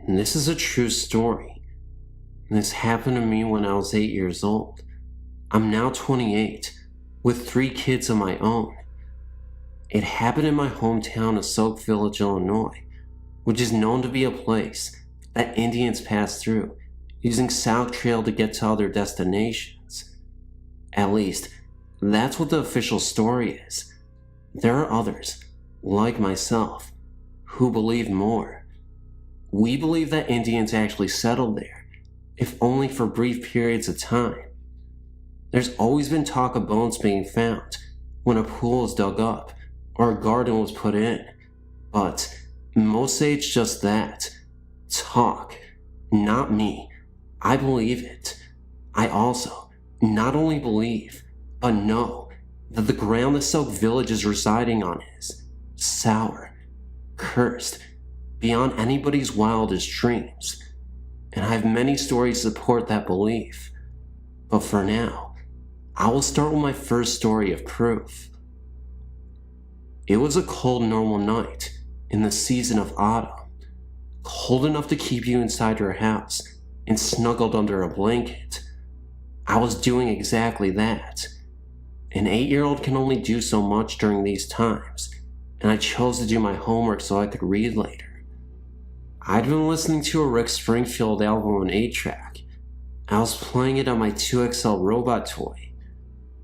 And this is a true story. This happened to me when I was 8 years old. I'm now 28, with 3 kids of my own. It happened in my hometown of Soak Village, Illinois, which is known to be a place that Indians pass through, using South Trail to get to other destinations. At least, that's what the official story is. There are others, like myself, who believe more. We believe that Indians actually settled there, if only for brief periods of time. There's always been talk of bones being found when a pool is dug up or a garden was put in, but most say it's just that. Talk. Not me. I believe it. I also not only believe, but know that the ground the Soak Village is residing on is sour, cursed, beyond anybody's wildest dreams. And I have many stories to support that belief. But for now, I will start with my first story of proof. It was a cold, normal night in the season of autumn, cold enough to keep you inside your house and snuggled under a blanket. I was doing exactly that. An 8-year-old can only do so much during these times, and I chose to do my homework so I could read later. I'd been listening to a Rick Springfield album on 8-track. I was playing it on my 2XL robot toy.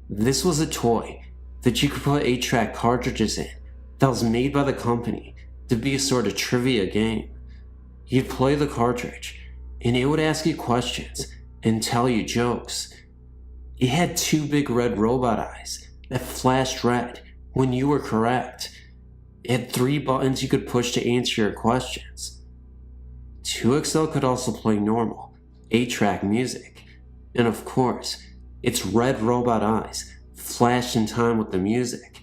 This was a toy that you could put 8-track cartridges in that was made by the company to be a sort of trivia game. You'd play the cartridge, and it would ask you questions and tell you jokes. It had 2 big red robot eyes that flashed red when you were correct. It had 3 buttons you could push to answer your questions. 2XL could also play normal, 8-track music, and of course, its red robot eyes flashed in time with the music.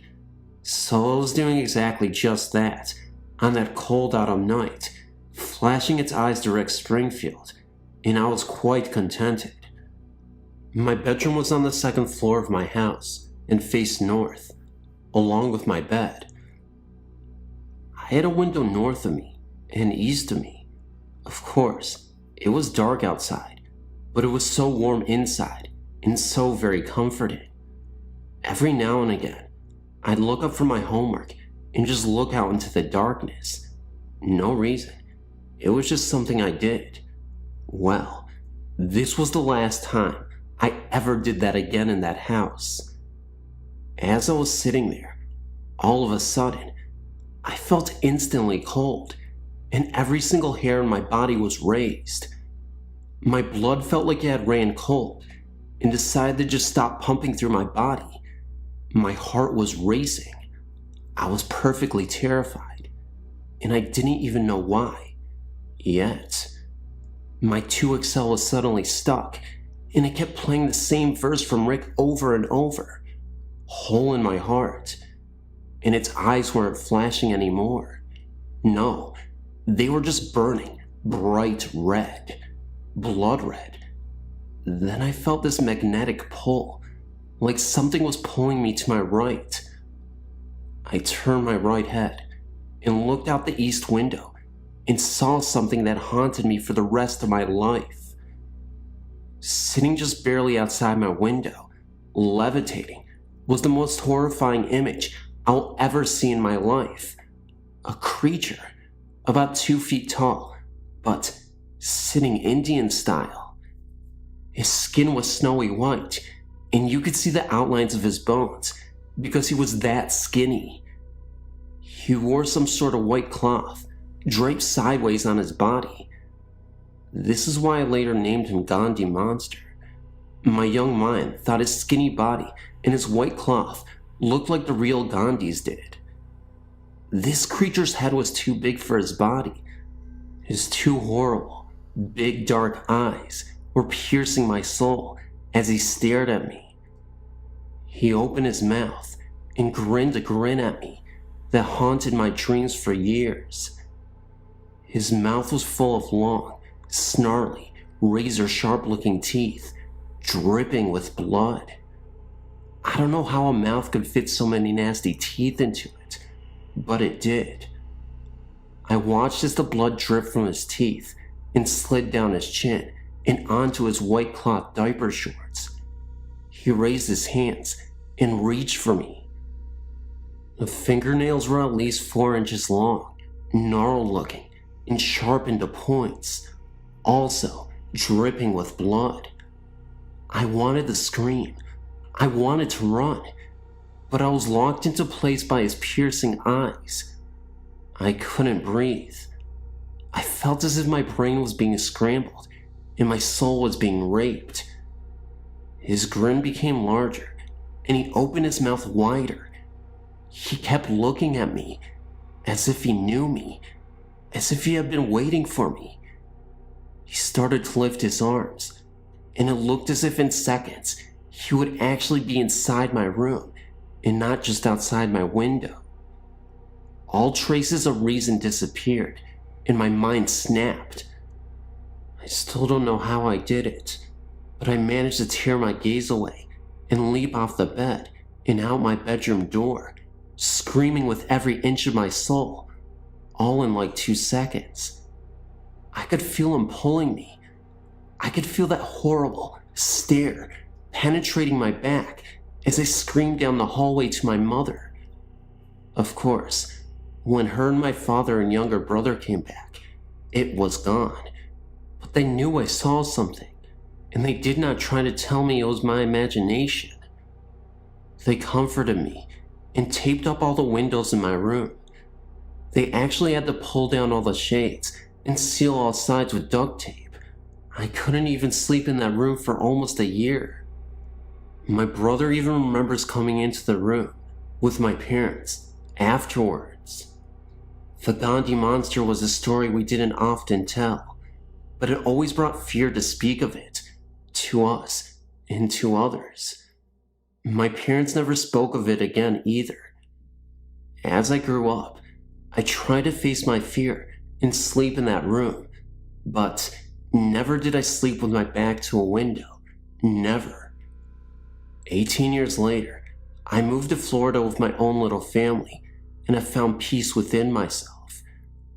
So it was doing exactly just that on that cold autumn night, flashing its eyes to Rick Springfield, and I was quite contented. My bedroom was on the 2nd floor of my house and faced north, along with my bed. I had a window north of me and east of me. Of course, it was dark outside, but it was so warm inside and so very comforting. Every now and again, I'd look up from my homework and just look out into the darkness. No reason. It was just something I did. Well, this was the last time I ever did that again in that house. As I was sitting there, all of a sudden, I felt instantly cold, and every single hair in my body was raised. My blood felt like it had ran cold and decided to just stop pumping through my body. My heart was racing. I was perfectly terrified, and I didn't even know why. Yet, my 2XL was suddenly stuck, and it kept playing the same verse from Rick over and over. Hole in my heart. And its eyes weren't flashing anymore. No, they were just burning bright red, blood red. Then I felt this magnetic pull, like something was pulling me to my right. I turned my right head and looked out the east window and saw something that haunted me for the rest of my life. Sitting just barely outside my window, levitating, was the most horrifying image I'll ever see in my life. A creature about 2 feet tall, but sitting Indian style. His skin was snowy white, and you could see the outlines of his bones because he was that skinny. He wore some sort of white cloth draped sideways on his body. This is why I later named him Gandhi Monster. My young mind thought his skinny body and his white cloth looked like the real Gandhis did. This creature's head was too big for his body. His 2 horrible, big dark eyes were piercing my soul as he stared at me. He opened his mouth and grinned a grin at me that haunted my dreams for years. His mouth was full of long, snarly, razor-sharp looking teeth, dripping with blood. I don't know how a mouth could fit so many nasty teeth into it, but it did. I watched as the blood dripped from his teeth and slid down his chin and onto his white cloth diaper shorts. He raised his hands and reached for me. The fingernails were at least 4 inches long, gnarled looking, and sharpened to points, also dripping with blood. I wanted to scream. I wanted to run, but I was locked into place by his piercing eyes. I couldn't breathe. I felt as if my brain was being scrambled and my soul was being raped. His grin became larger, and he opened his mouth wider. He kept looking at me, as if he knew me, as if he had been waiting for me. He started to lift his arms, and it looked as if in seconds he would actually be inside my room and not just outside my window. All traces of reason disappeared, and my mind snapped. I still don't know how I did it, but I managed to tear my gaze away and leap off the bed and out my bedroom door, screaming with every inch of my soul, all in like 2 seconds. I could feel him pulling me. I could feel that horrible stare penetrating my back as I screamed down the hallway to my mother. Of course, when her and my father and younger brother came back, it was gone. But they knew I saw something, and they did not try to tell me it was my imagination. They comforted me and taped up all the windows in my room. They actually had to pull down all the shades and seal all sides with duct tape. I couldn't even sleep in that room for almost a year. My brother even remembers coming into the room with my parents afterwards. The Gandhi monster was a story we didn't often tell, but it always brought fear to speak of it, to us and to others. My parents never spoke of it again either. As I grew up, I tried to face my fear and sleep in that room, but never did I sleep with my back to a window. Never. 18 years later, I moved to Florida with my own little family, and I found peace within myself.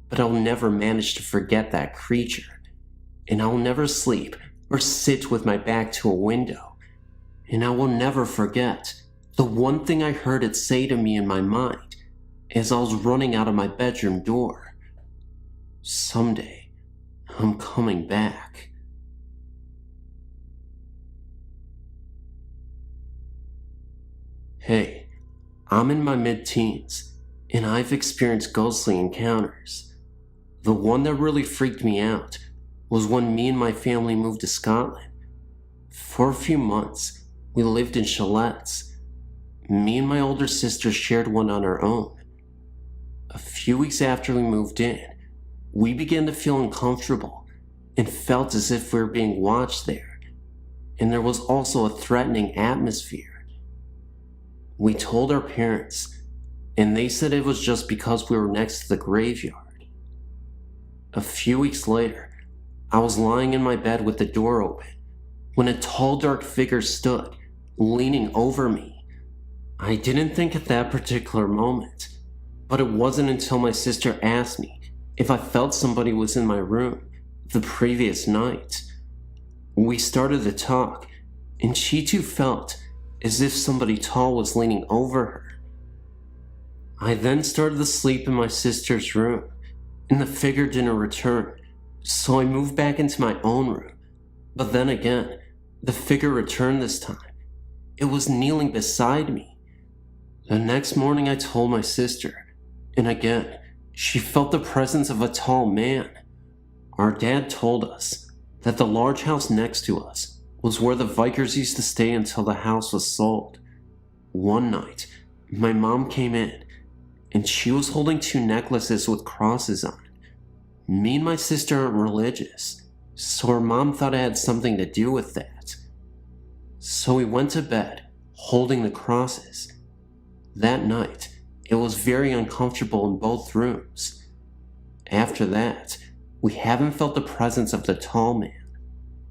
But I'll never manage to forget that creature, and I'll never sleep or sit with my back to a window, and I will never forget the one thing I heard it say to me in my mind as I was running out of my bedroom door. Someday, I'm coming back. Hey, I'm in my mid-teens, and I've experienced ghostly encounters. The one that really freaked me out was when me and my family moved to Scotland. For a few months, we lived in chalets. Me and my older sister shared one on our own. A few weeks after we moved in, we began to feel uncomfortable and felt as if we were being watched there, and there was also a threatening atmosphere. We told our parents, and they said it was just because we were next to the graveyard. A few weeks later, I was lying in my bed with the door open when a tall, dark figure stood, leaning over me. I didn't think at that particular moment, but it wasn't until my sister asked me if I felt somebody was in my room the previous night. We started to talk, and she too felt as if somebody tall was leaning over her. I then started to sleep in my sister's room, and the figure didn't return, so I moved back into my own room. But then again, the figure returned this time. It was kneeling beside me. The next morning I told my sister, and again, she felt the presence of a tall man. Our dad told us that the large house next to us was where the Vikers used to stay until the house was sold. One night, my mom came in, and she was holding 2 necklaces with crosses on it. Me and my sister aren't religious, so her mom thought it had something to do with that. So we went to bed, holding the crosses. That night, it was very uncomfortable in both rooms. After that, we haven't felt the presence of the tall man.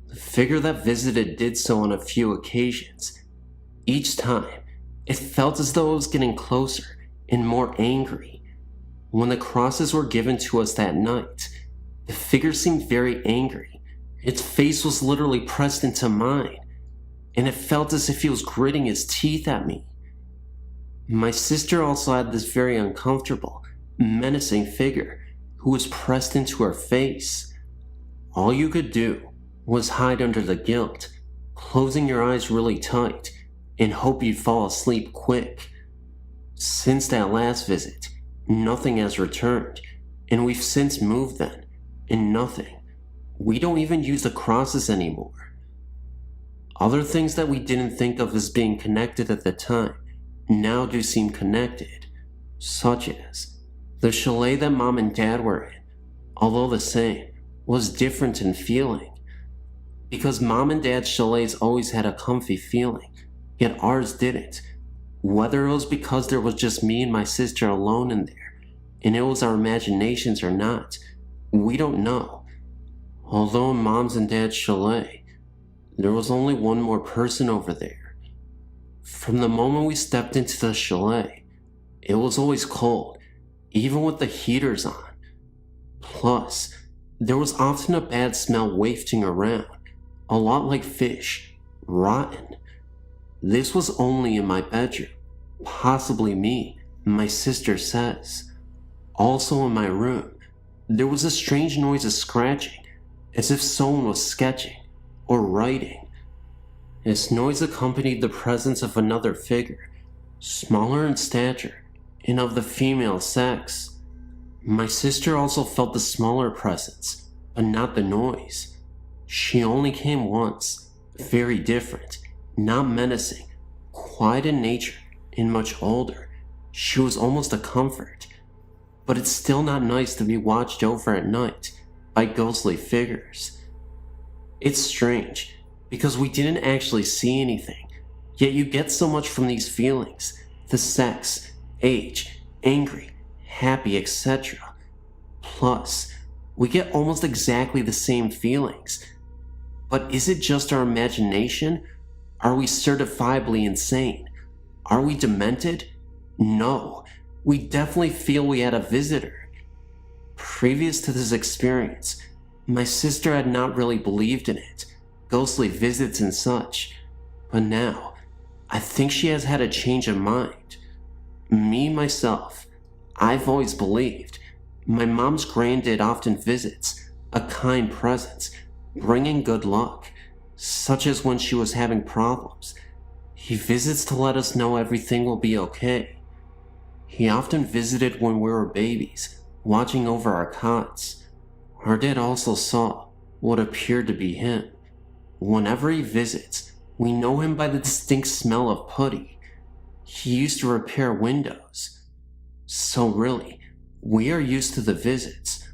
The figure that visited did so on a few occasions. Each time, It felt as though it was getting closer and more angry. When the crosses were given to us that night, the figure seemed very angry. Its face was literally pressed into mine, and it felt as if he was gritting his teeth at me. My sister also had this very uncomfortable, menacing figure who was pressed into her face. All you could do was hide under the guilt, closing your eyes really tight, and hope you'd fall asleep quick. Since that last visit, nothing has returned, and we've since moved then, and nothing. We don't even use the crosses anymore. Other things that we didn't think of as being connected at the time now do seem connected, such as the chalet that Mom and Dad were in, although the same, was different in feeling. Because Mom and Dad's chalets always had a comfy feeling, yet ours didn't. Whether it was because there was just me and my sister alone in there, and it was our imaginations or not, we don't know. Although in Mom's and Dad's chalet, there was only one more person over there. From the moment we stepped into the chalet, it was always cold, even with the heaters on. Plus, there was often a bad smell wafting around, a lot like fish, rotten. This was only in my bedroom, possibly me, my sister says. Also in my room, there was a strange noise of scratching, as if someone was sketching or writing. This noise accompanied the presence of another figure, smaller in stature and of the female sex. My sister also felt the smaller presence, but not the noise. She only came once, very different, not menacing, quiet in nature, and much older. She was almost a comfort, but it's still not nice to be watched over at night by ghostly figures. It's strange, because we didn't actually see anything, yet you get so much from these feelings, the sex, age, angry, happy, etc. Plus, we get almost exactly the same feelings. But is it just our imagination? Are we certifiably insane? Are we demented? No, we definitely feel we had a visitor. Previous to this experience, my sister had not really believed in it, ghostly visits and such, but now, I think she has had a change of mind. Me, myself, I've always believed. My mom's granddad often visits, a kind presence, bringing good luck, such as when she was having problems. He visits to let us know everything will be okay. He often visited when we were babies, watching over our cots. Our dad also saw what appeared to be him. Whenever he visits, we know him by the distinct smell of putty. He used to repair windows. So really, we are used to the visits,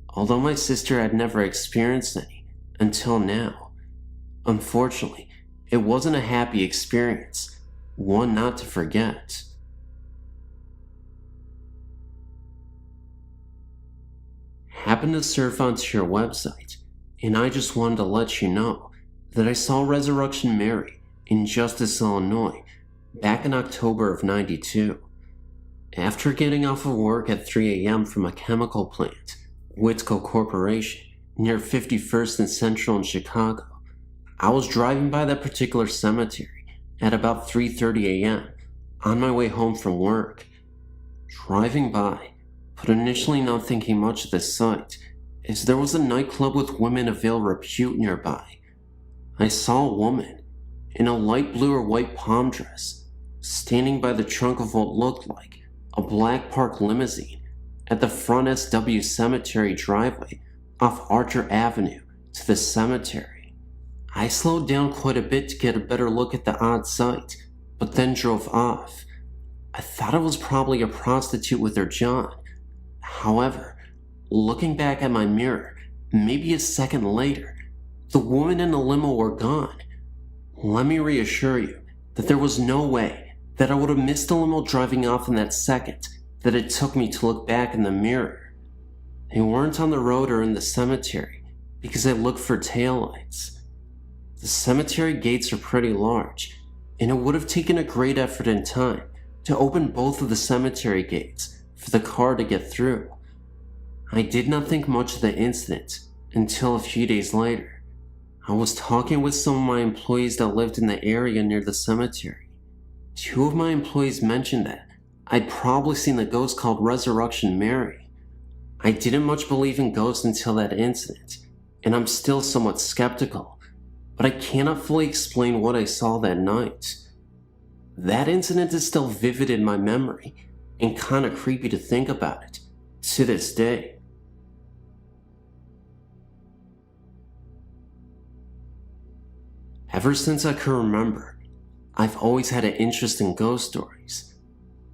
although my sister had never experienced any until now. Unfortunately, it wasn't a happy experience, one not to forget. Happened to surf onto your website, and I just wanted to let you know that I saw Resurrection Mary in Justice, Illinois, back in October of '92. After getting off of work at 3 a.m. from a chemical plant, Whitco Corporation, near 51st and Central in Chicago, I was driving by that particular cemetery at about 3:30 a.m. on my way home from work. Driving by, but initially not thinking much of the sight, as there was a nightclub with women of ill repute nearby. I saw a woman in a light blue or white palm dress standing by the trunk of what looked like a black park limousine at the front SW Cemetery driveway off Archer Avenue to the cemetery. I slowed down quite a bit to get a better look at the odd sight, but then drove off. I thought it was probably a prostitute with her John. However, looking back at my mirror, maybe a second later, the woman and the limo were gone. Let me reassure you that there was no way that I would have missed the limo driving off in that second that it took me to look back in the mirror. They weren't on the road or in the cemetery because I looked for taillights. The cemetery gates are pretty large, and it would have taken a great effort and time to open both of the cemetery gates for the car to get through. I did not think much of the incident until a few days later. I was talking with some of my employees that lived in the area near the cemetery. Two of my employees mentioned that I'd probably seen the ghost called Resurrection Mary. I didn't much believe in ghosts until that incident, and I'm still somewhat skeptical, but I cannot fully explain what I saw that night. That incident is still vivid in my memory, and kinda creepy to think about it, to this day. Ever since I can remember, I've always had an interest in ghost stories.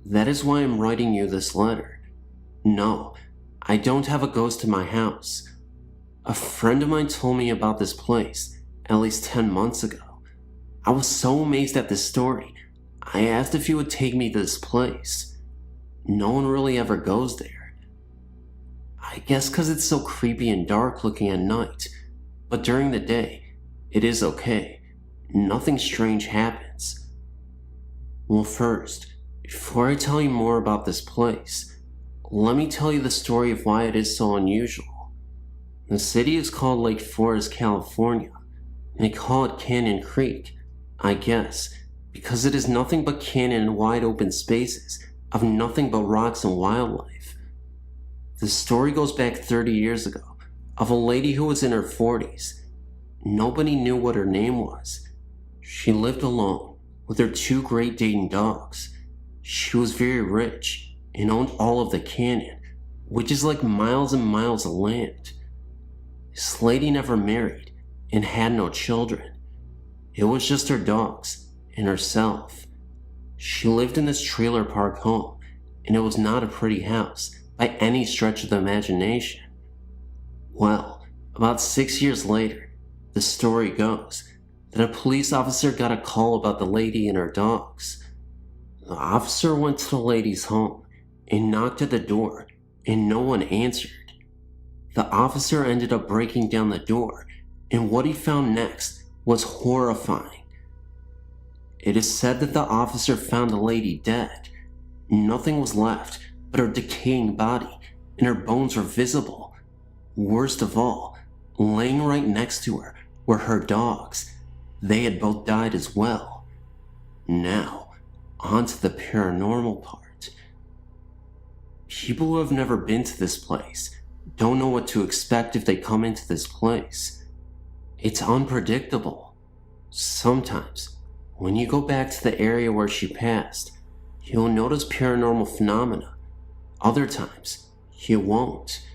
That is why I'm writing you this letter. No, I don't have a ghost in my house. A friend of mine told me about this place at least 10 months ago. I was so amazed at this story, I asked if he would take me to this place. No one really ever goes there. I guess because it's so creepy and dark looking at night, but during the day, it is okay. Nothing strange happens. Well, first, before I tell you more about this place, let me tell you the story of why it is so unusual. The city is called Lake Forest, California, and they call it Canyon Creek, I guess, because it is nothing but canyon and wide open spaces of nothing but rocks and wildlife. The story goes back 30 years ago, of a lady who was in her 40s. Nobody knew what her name was. She lived alone with her two Great Dane dogs. She was very rich and owned all of the canyon, which is like miles and miles of land. This lady never married and had no children. It was just her dogs and herself. She lived in this trailer park home, and it was not a pretty house by any stretch of the imagination. Well, about 6 years later, the story goes that a police officer got a call about the lady and her dogs. The officer went to the lady's home and knocked at the door, and no one answered. The officer ended up breaking down the door, and what he found next was horrifying. It is said that the officer found the lady dead. Nothing was left but her decaying body, and her bones were visible. Worst of all, laying right next to her were her dogs. They had both died as well. Now, on to the paranormal part. People who have never been to this place don't know what to expect if they come into this place. It's unpredictable. Sometimes, when you go back to the area where she passed, you'll notice paranormal phenomena. Other times, you won't.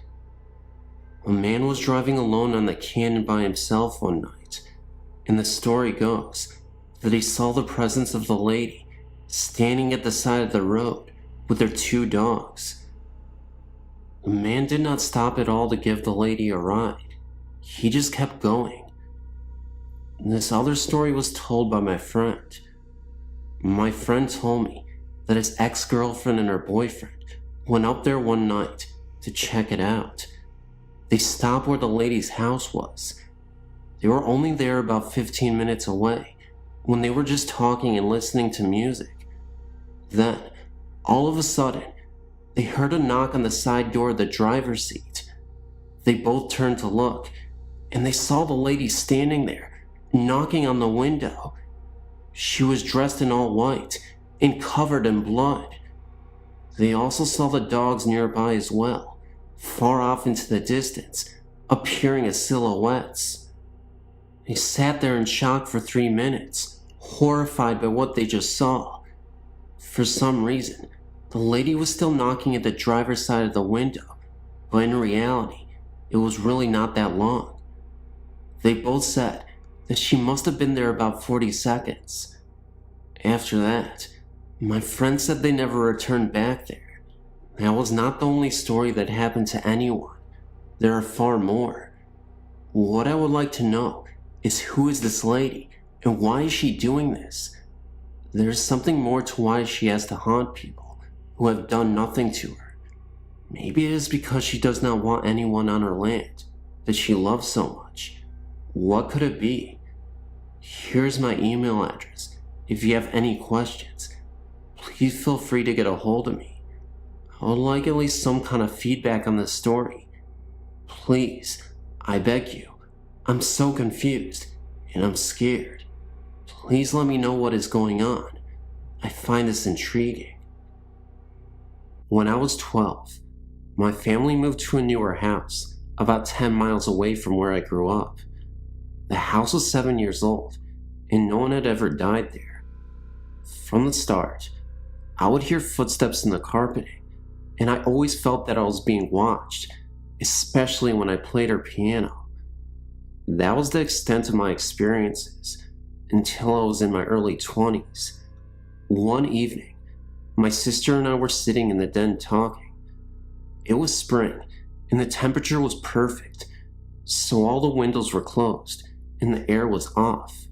A man was driving alone on the canyon by himself one night, and the story goes that he saw the presence of the lady standing at the side of the road with her two dogs. The man did not stop at all to give the lady a ride. He just kept going. This other story was told by my friend. My friend told me that his ex-girlfriend and her boyfriend went up there one night to check it out. They stopped where the lady's house was. They were only there about 15 minutes away when they were just talking and listening to music. Then, all of a sudden, they heard a knock on the side door of the driver's seat. They both turned to look, and they saw the lady standing there, knocking on the window. She was dressed in all white and covered in blood. They also saw the dogs nearby as well, far off into the distance, appearing as silhouettes. They sat there in shock for 3 minutes, horrified by what they just saw. For some reason, the lady was still knocking at the driver's side of the window, but in reality, it was really not that long. They both said that she must have been there about 40 seconds. After that, my friend said they never returned back there. That was not the only story that happened to anyone. There are far more. What I would like to know is who is this lady and why is she doing this? There's something more to why she has to haunt people who have done nothing to her. Maybe it is because she does not want anyone on her land that she loves so much. What could it be? Here's my email address, If you have any questions, please feel free to get a hold of me. I would like at least some kind of feedback on this story. Please, I beg you. I'm so confused, and I'm scared. Please let me know what is going on. I find this intriguing. When I was 12, my family moved to a newer house, about 10 miles away from where I grew up. The house was 7 years old, and no one had ever died there. From the start, I would hear footsteps in the carpeting, and I always felt that I was being watched, especially when I played her piano. That was the extent of my experiences until I was in my early 20s. One evening, my sister and I were sitting in the den talking. It was spring, and the temperature was perfect, so all the windows were closed and the air was off.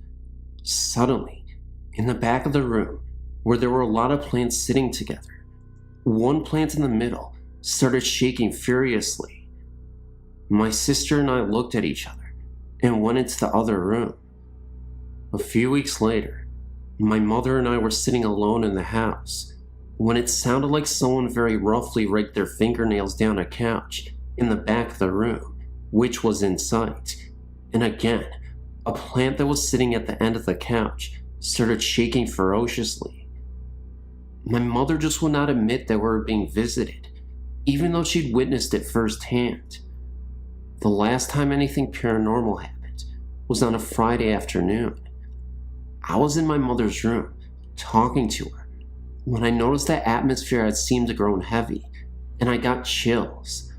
Suddenly, in the back of the room, where there were a lot of plants sitting together, one plant in the middle started shaking furiously. My sister and I looked at each other and went into the other room. A few weeks later, my mother and I were sitting alone in the house when it sounded like someone very roughly raked their fingernails down a couch in the back of the room, which was in sight. And again, a plant that was sitting at the end of the couch started shaking ferociously. My mother just would not admit that we were being visited, even though she'd witnessed it firsthand. The last time anything paranormal happened was on a Friday afternoon. I was in my mother's room, talking to her, when I noticed the atmosphere had seemed to grow heavy, and I got chills.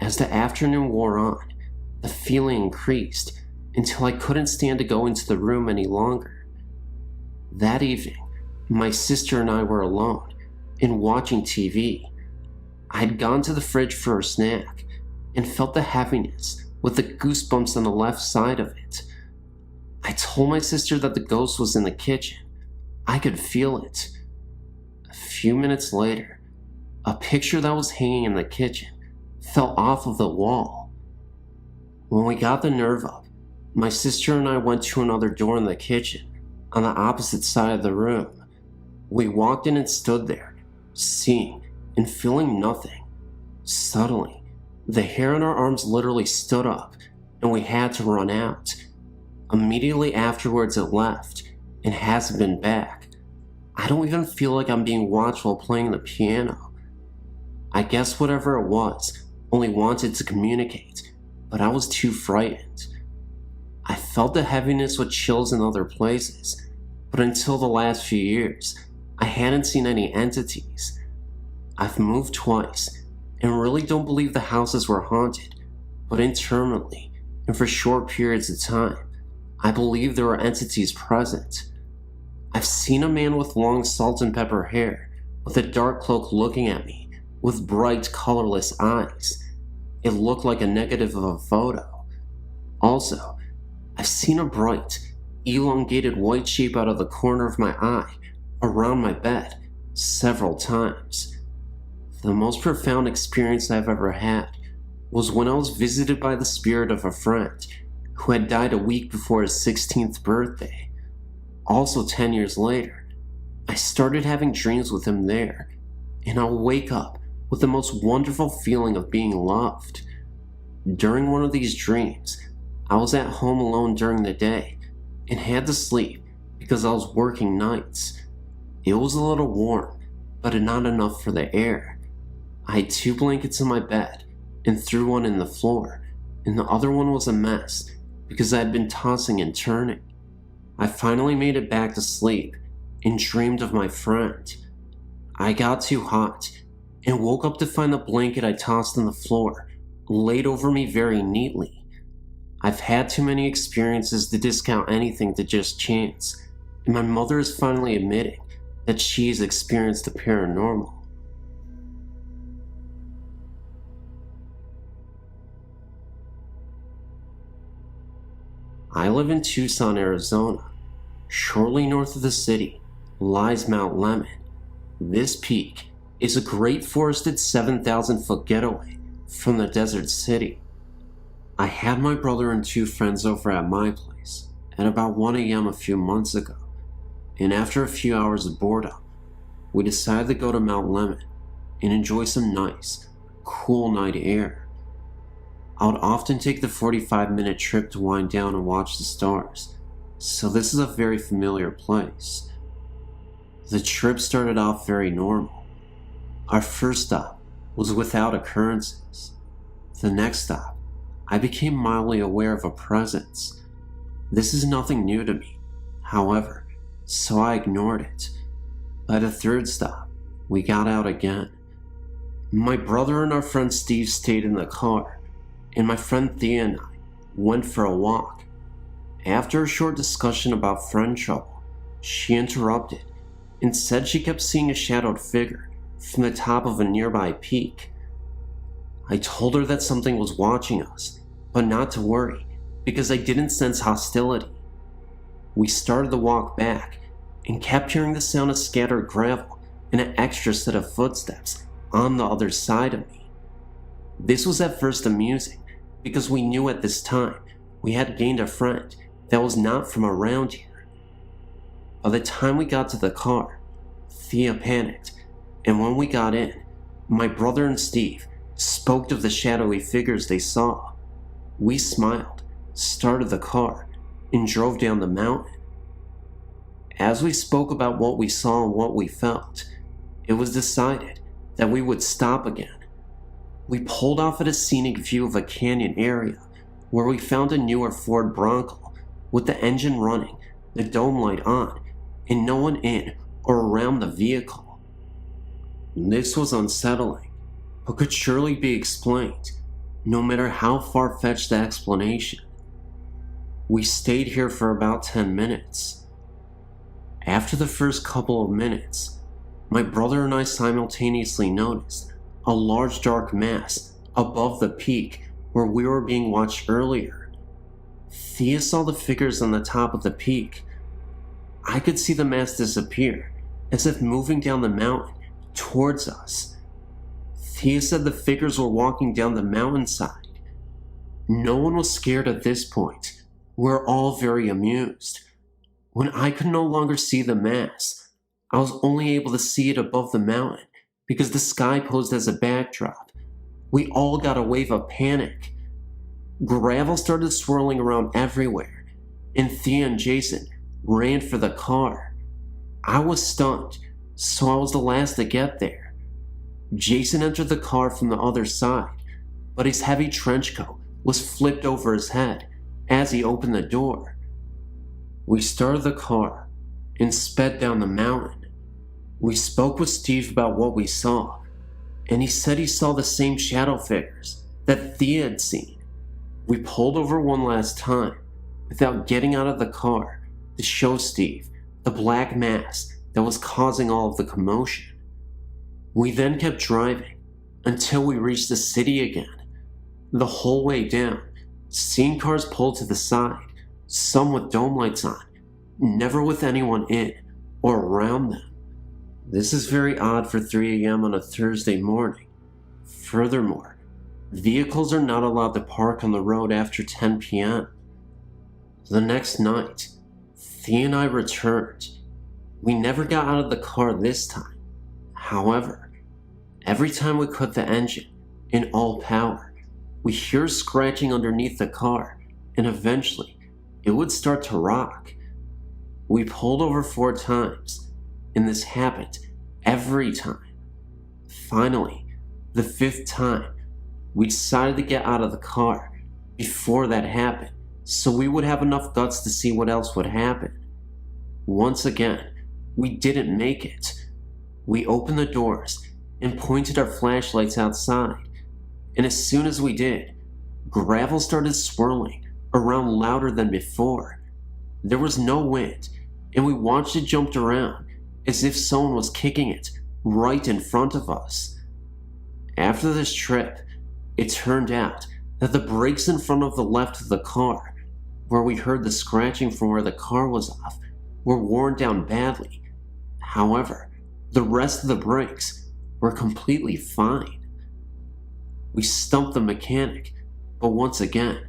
As the afternoon wore on, the feeling increased until I couldn't stand to go into the room any longer. That evening, my sister and I were alone and watching TV. I had gone to the fridge for a snack and felt the heaviness with the goosebumps on the left side of it. I told my sister that the ghost was in the kitchen. I could feel it. A few minutes later, a picture that was hanging in the kitchen fell off of the wall. When we got the nerve up, my sister and I went to another door in the kitchen on the opposite side of the room. We walked in and stood there, seeing and feeling nothing. Suddenly, the hair on our arms literally stood up, and we had to run out. Immediately afterwards, it left and hasn't been back. I don't even feel like I'm being watched while playing the piano. I guess whatever it was only wanted to communicate, but I was too frightened. I felt the heaviness with chills in other places, but until the last few years, I hadn't seen any entities. I've moved twice and really don't believe the houses were haunted, but internally and for short periods of time, I believe there were entities present. I've seen a man with long salt and pepper hair with a dark cloak looking at me with bright, colorless eyes. It looked like a negative of a photo. Also, I've seen a bright, elongated white shape out of the corner of my eye around my bed several times. The most profound experience I've ever had was when I was visited by the spirit of a friend who had died a week before his 16th birthday. Also 10 years later, I started having dreams with him there, and I'll wake up with the most wonderful feeling of being loved. During one of these dreams, I was at home alone during the day and had to sleep because I was working nights. It was a little warm, but not enough for the air. I had 2 blankets in my bed and threw one in the floor, and the other one was a mess because I had been tossing and turning. I finally made it back to sleep and dreamed of my friend. I got too hot and woke up to find the blanket I tossed on the floor laid over me very neatly. I've had too many experiences to discount anything to just chance, and my mother is finally admitting that she's experienced the paranormal. I live in Tucson, Arizona. Shortly north of the city lies Mount Lemmon. This peak is a great forested 7,000-foot getaway from the desert city. I had my brother and 2 friends over at my place at about 1 a.m. a few months ago. and after a few hours of boredom, we decided to go to Mount Lemon and enjoy some nice, cool night air. I would often take the 45-minute trip to wind down and watch the stars, so this is a very familiar place. The trip started off very normal. Our first stop was without occurrences. The next stop, I became mildly aware of a presence. This is nothing new to me, however, so I ignored it. By the third stop, we got out again. My brother and our friend Steve stayed in the car, and my friend Thea and I went for a walk. After a short discussion about friend trouble, she interrupted and said she kept seeing a shadowed figure from the top of a nearby peak. I told her that something was watching us, but not to worry, because I didn't sense hostility. We started the walk back and kept hearing the sound of scattered gravel and an extra set of footsteps on the other side of me. This was at first amusing, because we knew at this time we had gained a friend that was not from around here. By the time we got to the car, Thea panicked, and when we got in, my brother and Steve spoke of the shadowy figures they saw. We smiled, started the car, and drove down the mountain. As we spoke about what we saw and what we felt, it was decided that we would stop again. We pulled off at a scenic view of a canyon area where we found a newer Ford Bronco with the engine running, the dome light on, and no one in or around the vehicle. This was unsettling, but could surely be explained, no matter how far-fetched the explanation. We stayed here for about 10 minutes. After the first couple of minutes, my brother and I simultaneously noticed a large dark mass above the peak where we were being watched earlier. Thea saw the figures on the top of the peak. I could see the mass disappear, as if moving down the mountain towards us. Thea said the figures were walking down the mountainside. No one was scared at this point. We're all very amused. When I could no longer see the mass, I was only able to see it above the mountain because the sky posed as a backdrop. We all got a wave of panic. Gravel started swirling around everywhere, and Thea and Jason ran for the car. I was stunned, so I was the last to get there. Jason entered the car from the other side, but his heavy trench coat was flipped over his head as he opened the door. We started the car and sped down the mountain. We spoke with Steve about what we saw, and he said he saw the same shadow figures that Thea had seen. We pulled over one last time without getting out of the car to show Steve the black mass that was causing all of the commotion. We then kept driving until we reached the city again. The whole way down, seeing cars pulled to the side, some with dome lights on, never with anyone in or around them. This is very odd for 3 a.m. on a Thursday morning. Furthermore, vehicles are not allowed to park on the road after 10 p.m. The next night, Thea and I returned. We never got out of the car this time. However, every time we cut the engine in all power, we hear scratching underneath the car, and eventually, it would start to rock. We pulled over 4 times, and this happened every time. Finally, the 5th time, we decided to get out of the car before that happened, so we would have enough guts to see what else would happen. Once again, we didn't make it. We opened the doors and pointed our flashlights outside, and as soon as we did, gravel started swirling around louder than before. There was no wind, and we watched it jump around as if someone was kicking it right in front of us. After this trip, it turned out that the brakes in front of the left of the car, where we heard the scratching from where the car was off, were worn down badly. However, the rest of the brakes were completely fine. We stumped the mechanic, but once again,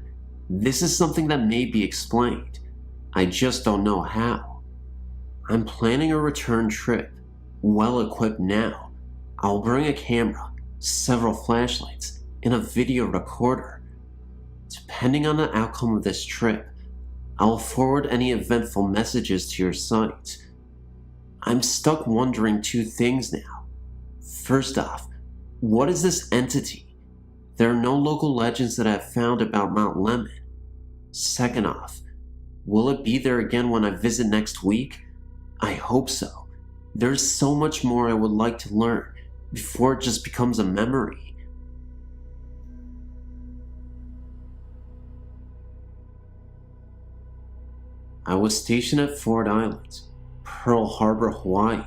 this is something that may be explained. I just don't know how. I'm planning a return trip, well equipped now. I'll bring a camera, several flashlights, and a video recorder. Depending on the outcome of this trip, I will forward any eventful messages to your site. I'm stuck wondering two things now. First off, what is this entity? There are no local legends that I've found about Mount Lemon. Second off, will it be there again when I visit next week? I hope so. There's so much more I would like to learn before it just becomes a memory. I was stationed at Ford Island, Pearl Harbor, Hawaii,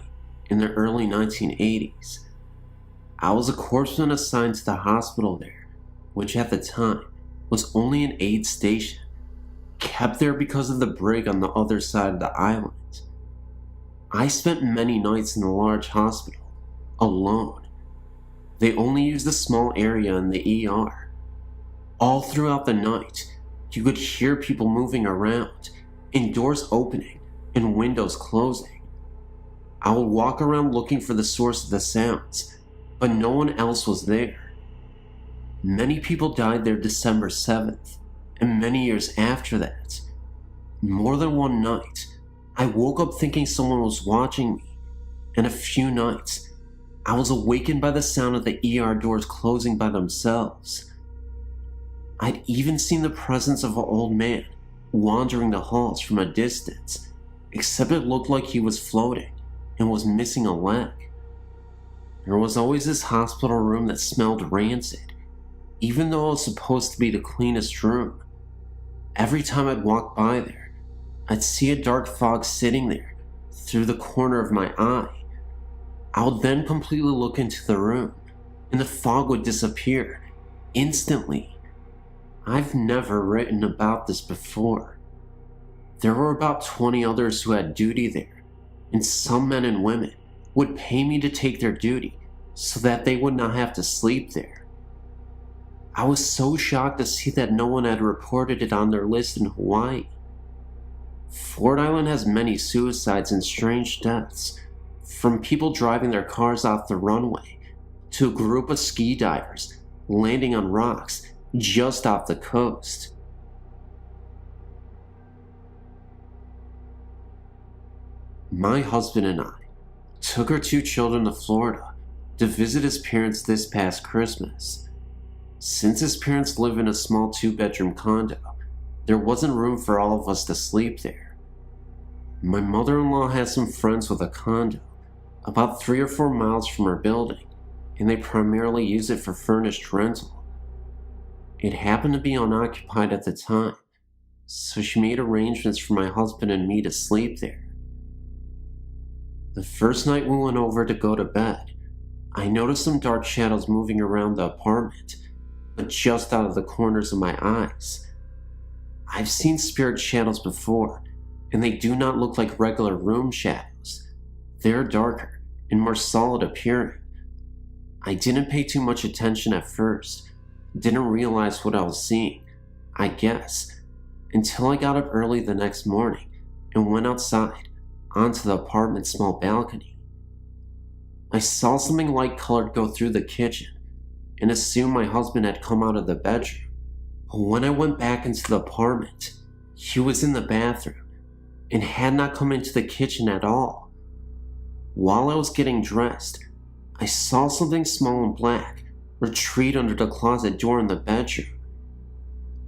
in the early 1980s. I was a corpsman assigned to the hospital there, which at the time was only an aid station, kept there because of the brig on the other side of the island. I spent many nights in the large hospital, alone. They only used a small area in the ER. All throughout the night, you could hear people moving around, and doors opening and windows closing. I would walk around looking for the source of the sounds, but no one else was there. Many people died there December 7th, and many years after that. More than one night, I woke up thinking someone was watching me, and a few nights, I was awakened by the sound of the ER doors closing by themselves. I'd even seen the presence of an old man wandering the halls from a distance, except it looked like he was floating and was missing a leg. There was always this hospital room that smelled rancid, even though it was supposed to be the cleanest room. Every time I'd walk by there, I'd see a dark fog sitting there through the corner of my eye. I would then completely look into the room, and the fog would disappear instantly. I've never written about this before. There were about 20 others who had duty there, and some men and women would pay me to take their duty so that they would not have to sleep there. I was so shocked to see that no one had reported it on their list in Hawaii. Ford Island has many suicides and strange deaths, from people driving their cars off the runway to a group of ski divers landing on rocks just off the coast. My husband and I took our 2 children to Florida to visit his parents this past Christmas. Since his parents live in a small 2-bedroom condo, there wasn't room for all of us to sleep there. My mother-in-law has some friends with a condo about 3 or 4 miles from her building, and they primarily use it for furnished rental. It happened to be unoccupied at the time, so she made arrangements for my husband and me to sleep there. The first night we went over to go to bed, I noticed some dark shadows moving around the apartment, but just out of the corners of my eyes. I've seen spirit shadows before, and they do not look like regular room shadows. They're darker and more solid appearing. I didn't pay too much attention at first, didn't realize what I was seeing, I guess, until I got up early the next morning and went outside onto the apartment's small balcony. I saw something light-colored go through the kitchen and assumed my husband had come out of the bedroom. But when I went back into the apartment, he was in the bathroom and had not come into the kitchen at all. While I was getting dressed, I saw something small and black retreat under the closet door in the bedroom.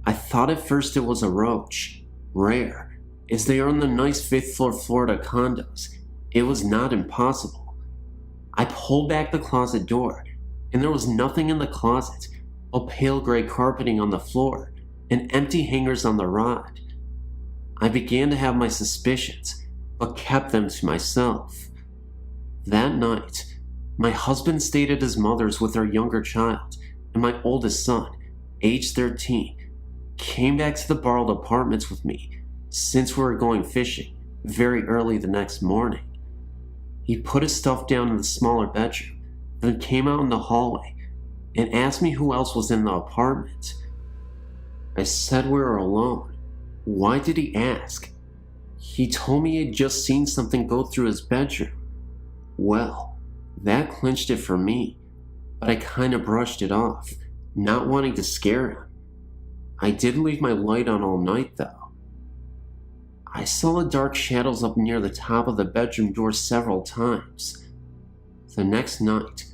I thought at first it was a roach, rare, as they are in the nice 5th floor Florida condos. It was not impossible. I pulled back the closet door, and there was nothing in the closet but pale gray carpeting on the floor and empty hangers on the rod. I began to have my suspicions, but kept them to myself. That night, my husband stayed at his mother's with our younger child, and my oldest son, age 13, came back to the borrowed apartments with me since we were going fishing very early the next morning. He put his stuff down in the smaller bedroom, then came out in the hallway and asked me who else was in the apartment. I said we were alone. Why did he ask? He told me he'd just seen something go through his bedroom. Well, that clinched it for me, but I kinda brushed it off, not wanting to scare him. I did leave my light on all night though. I saw the dark shadows up near the top of the bedroom door several times. The next night,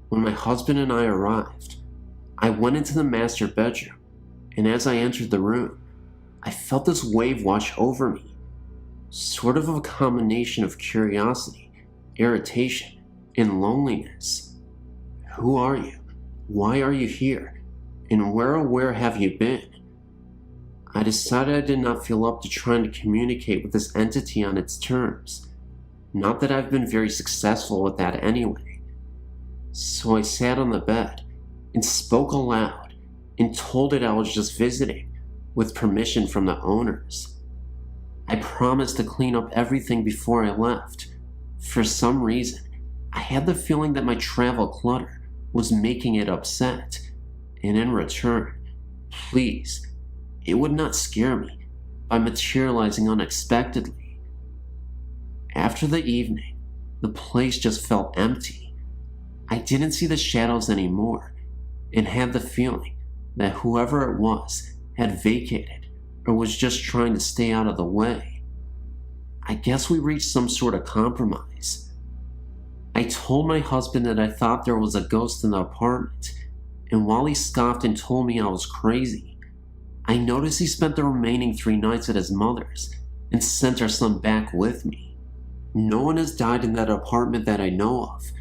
when my husband and I arrived, I went into the master bedroom, and as I entered the room, I felt this wave wash over me. Sort of a combination of curiosity, irritation, and loneliness. Who are you? Why are you here? And where have you been? I decided I did not feel up to trying to communicate with this entity on its terms. Not that I've been very successful with that anyway. So I sat on the bed and spoke aloud and told it I was just visiting, with permission from the owners. I promised to clean up everything before I left. For some reason, I had the feeling that my travel clutter was making it upset, and in return, please, it would not scare me by materializing unexpectedly. After the evening, the place just felt empty. I didn't see the shadows anymore, and had the feeling that whoever it was had vacated or was just trying to stay out of the way. I guess we reached some sort of compromise. I told my husband that I thought there was a ghost in the apartment, and while he scoffed and told me I was crazy, I noticed he spent the remaining 3 nights at his mother's and sent our son back with me. No one has died in that apartment that I know of,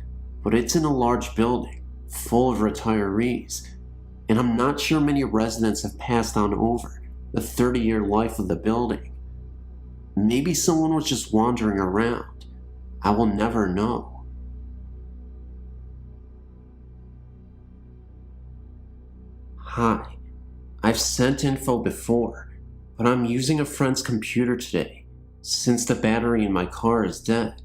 but it's in a large building, full of retirees, and I'm not sure many residents have passed on over the 30-year life of the building. Maybe someone was just wandering around. I will never know. Hi, I've sent info before, but I'm using a friend's computer today since the battery in my car is dead.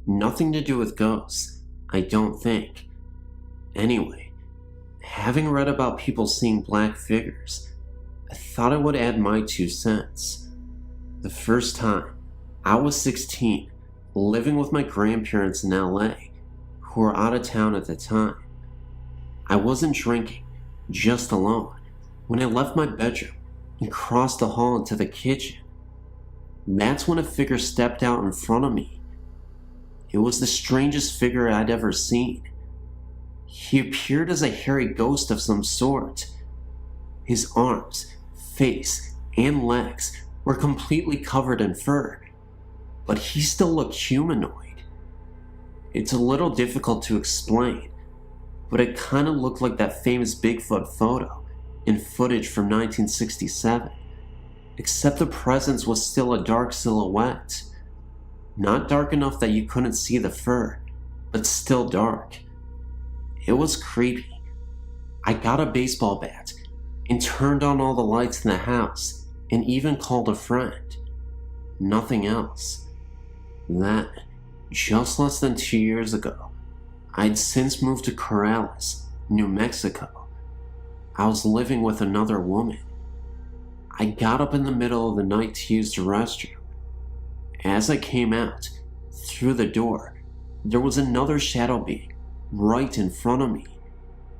Nothing to do with ghosts, I don't think. Anyway, having read about people seeing black figures, I thought I would add my 2 cents. The first time, I was 16, living with my grandparents in LA, who were out of town at the time. I wasn't drinking, just alone, when I left my bedroom and crossed the hall into the kitchen. That's when a figure stepped out in front of me. It was the strangest figure I'd ever seen. He appeared as a hairy ghost of some sort. His arms, face, and legs were completely covered in fur, but he still looked humanoid. It's a little difficult to explain, but it kinda looked like that famous Bigfoot photo and footage from 1967, except the presence was still a dark silhouette. Not dark enough that you couldn't see the fur, but still dark. It was creepy. I got a baseball bat and turned on all the lights in the house and even called a friend. Nothing else. Then, just less than 2 years ago, I'd since moved to Corrales, New Mexico. I was living with another woman. I got up in the middle of the night to use the restroom. As I came out, through the door, there was another shadow being right in front of me.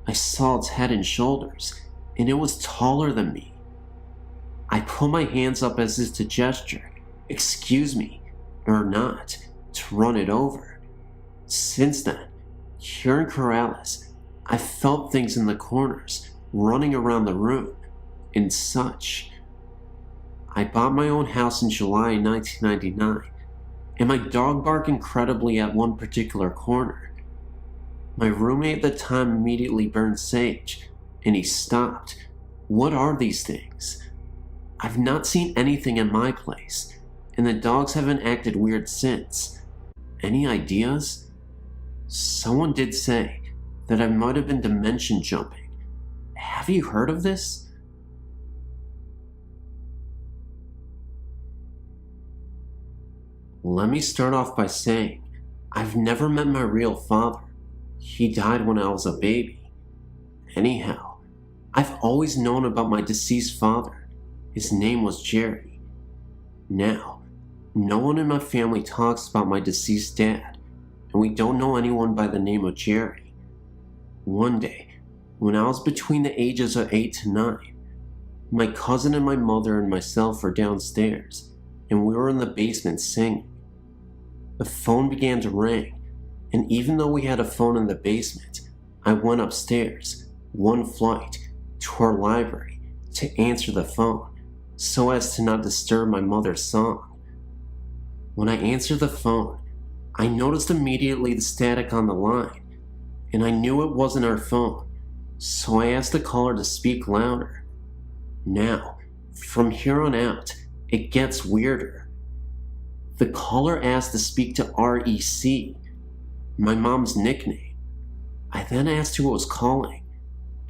I saw its head and shoulders, and it was taller than me. I put my hands up as if to gesture, excuse me, or not, to run it over. Since then, here in Corrales, I felt things in the corners, running around the room, and such. I bought my own house in July 1999, and my dog barked incredibly at one particular corner. My roommate at the time immediately burned sage, and he stopped. What are these things? I've not seen anything in my place, and the dogs haven't acted weird since. Any ideas? Someone did say that I might have been dimension jumping. Have you heard of this? Let me start off by saying, I've never met my real father. He died when I was a baby. Anyhow, I've always known about my deceased father. His name was Jerry. Now, No one in my family talks about my deceased dad, and we don't know anyone by the name of Jerry. One day, when I was between the ages of 8 to 9, my cousin and my mother and myself were downstairs, and we were in the basement singing. The phone began to ring, and even though we had a phone in the basement, I went upstairs, one flight, to our library to answer the phone, so as to not disturb my mother's song. When I answered the phone, I noticed immediately the static on the line, and I knew it wasn't our phone, so I asked the caller to speak louder. Now, from here on out, it gets weirder. The caller asked to speak to REC, my mom's nickname. I then asked who was calling,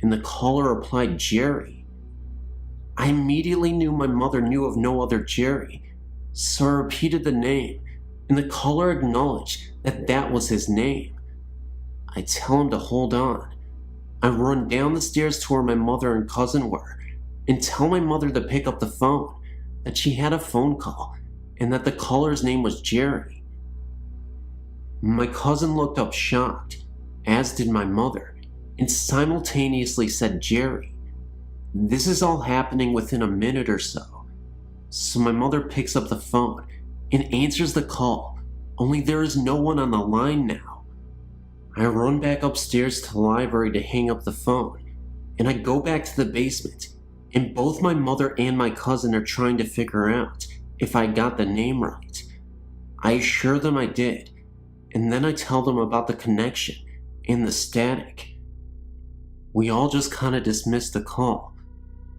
and the caller replied Jerry. I immediately knew my mother knew of no other Jerry, so I repeated the name, and the caller acknowledged that that was his name. I tell him to hold on. I run down the stairs to where my mother and cousin were, and tell my mother to pick up the phone, that she had a phone call, and that the caller's name was Jerry. My cousin looked up shocked, as did my mother, and simultaneously said Jerry. This is all happening within a minute or so. So my mother picks up the phone and answers the call, only there is no one on the line now. I run back upstairs to the library to hang up the phone, and I go back to the basement, and both my mother and my cousin are trying to figure out if I got the name right. I assure them I did, and then I tell them about the connection and the static. We all just kind of dismissed the call,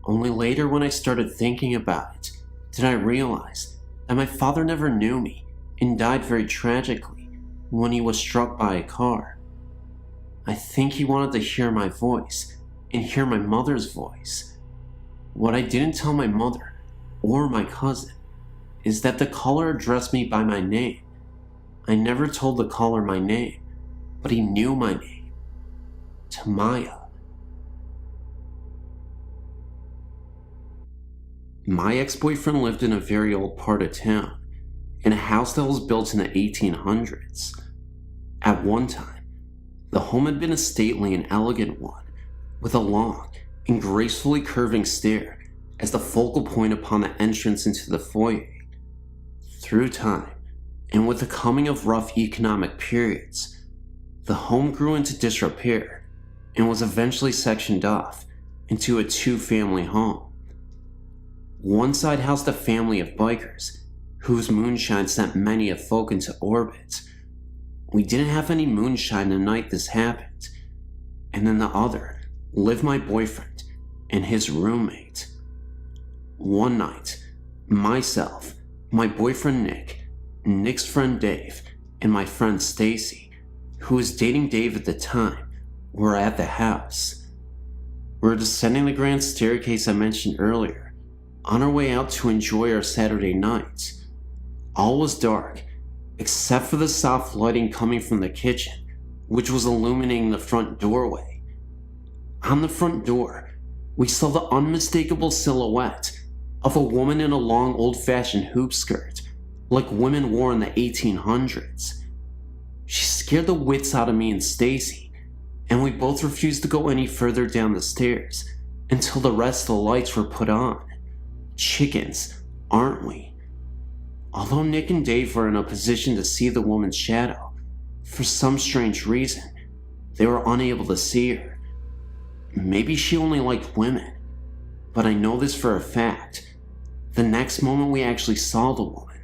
only later when I started thinking about it, did I realize that my father never knew me and died very tragically when he was struck by a car. I think he wanted to hear my voice and hear my mother's voice. What I didn't tell my mother or my cousin is that the caller addressed me by my name. I never told the caller my name, but he knew my name. Tamaya. My ex-boyfriend lived in a very old part of town, in a house that was built in the 1800s. At one time, the home had been a stately and elegant one, with a long and gracefully curving stair as the focal point upon the entrance into the foyer. Through time, and with the coming of rough economic periods, the home grew into disrepair and was eventually sectioned off into a two-family home. One side housed a family of bikers, whose moonshine sent many a folk into orbit. We didn't have any moonshine the night this happened. And then the other lived my boyfriend and his roommate. One night, myself, my boyfriend Nick, Nick's friend Dave, and my friend Stacy, who was dating Dave at the time, were at the house. We were descending the grand staircase I mentioned earlier, on our way out to enjoy our Saturday night. All was dark, except for the soft lighting coming from the kitchen, which was illuminating the front doorway. On the front door, we saw the unmistakable silhouette of a woman in a long old-fashioned hoop skirt, like women wore in the 1800s. She scared the wits out of me and Stacy, and we both refused to go any further down the stairs until the rest of the lights were put on. Chickens, aren't we? Although Nick and Dave were in a position to see the woman's shadow, for some strange reason, they were unable to see her. Maybe she only liked women, but I know this for a fact. The next moment we actually saw the woman.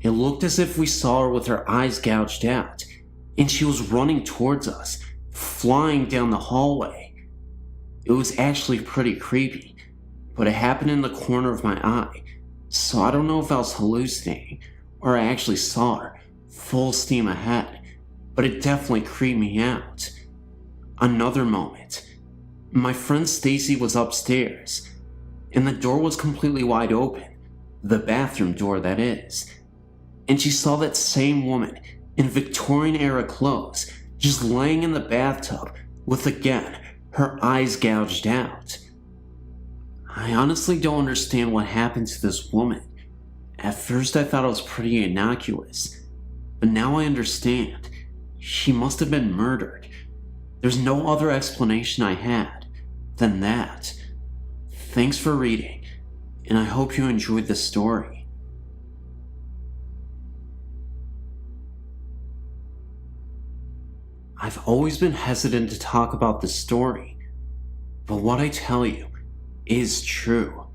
It looked as if we saw her with her eyes gouged out, and she was running towards us, flying down the hallway. It was actually pretty creepy, but it happened in the corner of my eye, so I don't know if I was hallucinating or I actually saw her full steam ahead, but it definitely creeped me out. Another moment. My friend Stacy was upstairs, and the door was completely wide open, the bathroom door that is, and she saw that same woman in Victorian-era clothes just laying in the bathtub with, again, her eyes gouged out. I honestly don't understand what happened to this woman, At first I thought it was pretty innocuous, but now I understand. She must have been murdered. There's no other explanation I had than that. Thanks for reading, and I hope you enjoyed the story. I've always been hesitant to talk about this story, but what I tell you is true.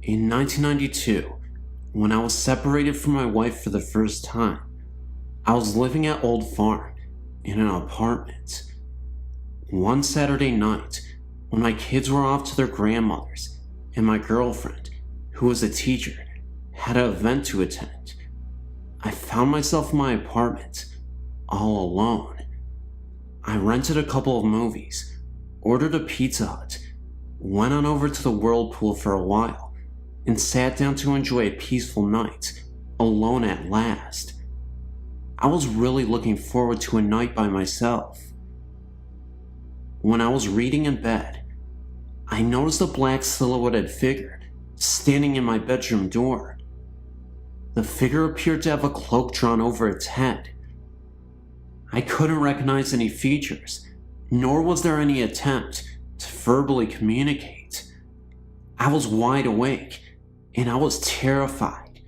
In 1992, when I was separated from my wife for the first time, I was living at Old Farm in an apartment. One Saturday night, when my kids were off to their grandmother's and my girlfriend, who was a teacher, had an event to attend, I found myself in my apartment, all alone. I rented a couple of movies, ordered a Pizza Hut, went on over to the whirlpool for a while, and sat down to enjoy a peaceful night, alone at last. I was really looking forward to a night by myself. When I was reading in bed, I noticed a black silhouetted figure standing in my bedroom door. The figure appeared to have a cloak drawn over its head. I couldn't recognize any features, nor was there any attempt to verbally communicate. I was wide awake, and I was terrified.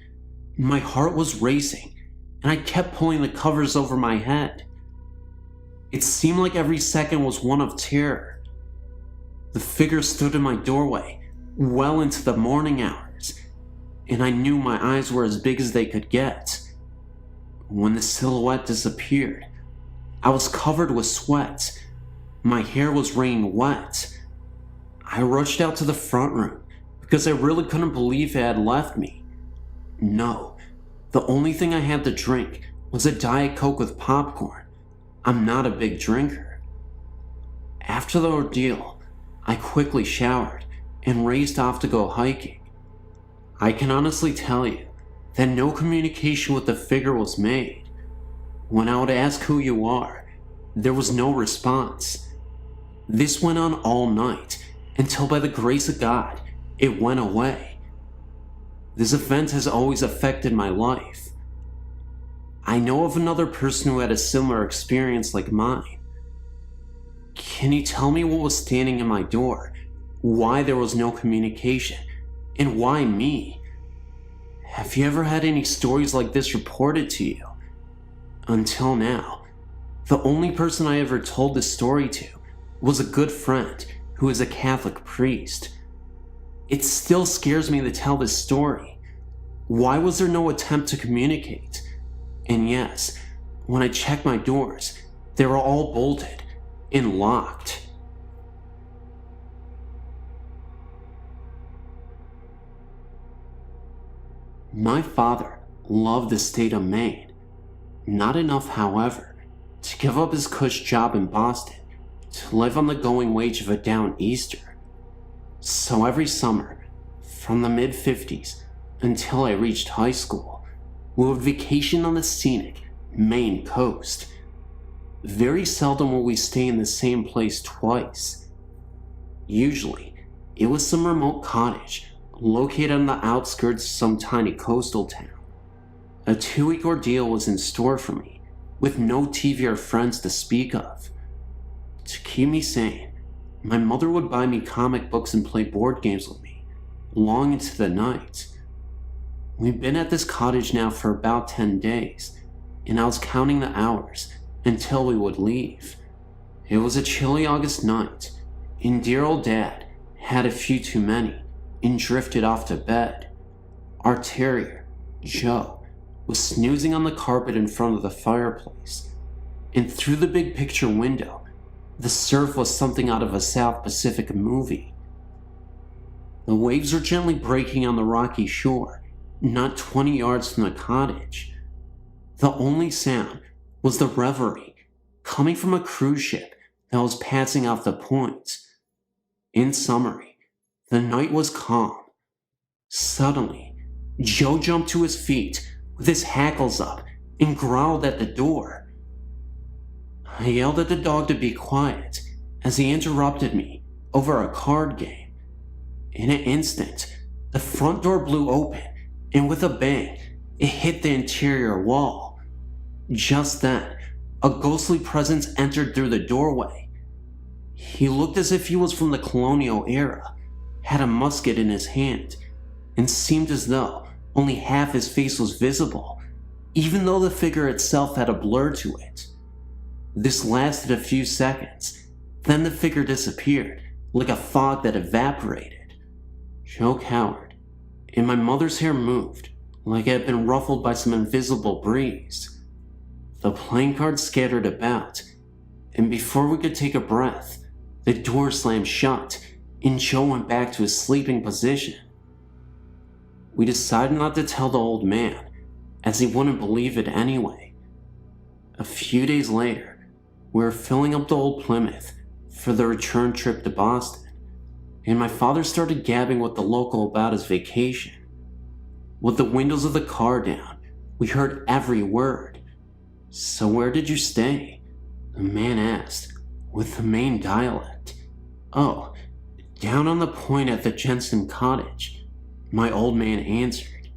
My heart was racing, and I kept pulling the covers over my head. It seemed like every second was one of terror. The figure stood in my doorway well into the morning hours, and I knew my eyes were as big as they could get. When the silhouette disappeared, I was covered with sweat. My hair was rain wet. I rushed out to the front room because I really couldn't believe it had left me. No, the only thing I had to drink was a Diet Coke with popcorn. I'm not a big drinker. After the ordeal, I quickly showered and raced off to go hiking. I can honestly tell you that no communication with the figure was made. When I would ask who you are, there was no response. This went on all night until, by the grace of God, it went away. This event has always affected my life. I know of another person who had a similar experience like mine. Can you tell me what was standing in my door, why there was no communication, and why me? Have you ever had any stories like this reported to you? Until now, the only person I ever told this story to was a good friend who is a Catholic priest. It still scares me to tell this story. Why was there no attempt to communicate? And yes, when I checked my doors, they were all bolted and locked. My father loved the state of Maine. Not enough, however, to give up his cush job in Boston to live on the going wage of a downeaster. So every summer, from the mid-50s until I reached high school, we would vacation on the scenic Maine coast. Very seldom will we stay in the same place twice. Usually, it was some remote cottage located on the outskirts of some tiny coastal town. A 2-week ordeal was in store for me, with no TV or friends to speak of. To keep me sane, my mother would buy me comic books and play board games with me, long into the night. We'd been at this cottage now for about 10 days, and I was counting the hours until we would leave. It was a chilly August night, and dear old Dad had a few too many and drifted off to bed. Our terrier, Joe, was snoozing on the carpet in front of the fireplace, and through the big picture window, the surf was something out of a South Pacific movie. The waves were gently breaking on the rocky shore, not 20 yards from the cottage. The only sound was the reverie coming from a cruise ship that was passing off the point. In summary, the night was calm. Suddenly, Joe jumped to his feet with his hackles up and growled at the door. I yelled at the dog to be quiet as he interrupted me over a card game. In an instant, the front door blew open and with a bang, it hit the interior wall. Just then, a ghostly presence entered through the doorway. He looked as if he was from the colonial era, had a musket in his hand, and seemed as though only half his face was visible, even though the figure itself had a blur to it. This lasted a few seconds, then the figure disappeared, like a fog that evaporated. Joe cowered, and my mother's hair moved, like it had been ruffled by some invisible breeze. The playing cards scattered about, and before we could take a breath, the door slammed shut, and Joe went back to his sleeping position. We decided not to tell the old man, as he wouldn't believe it anyway. A few days later, we were filling up the old Plymouth for the return trip to Boston, and my father started gabbing with the local about his vacation. With the windows of the car down, we heard every word. "So where did you stay?" the man asked, with the Maine dialect. "Oh, down on the point at the Jensen cottage," my old man answered.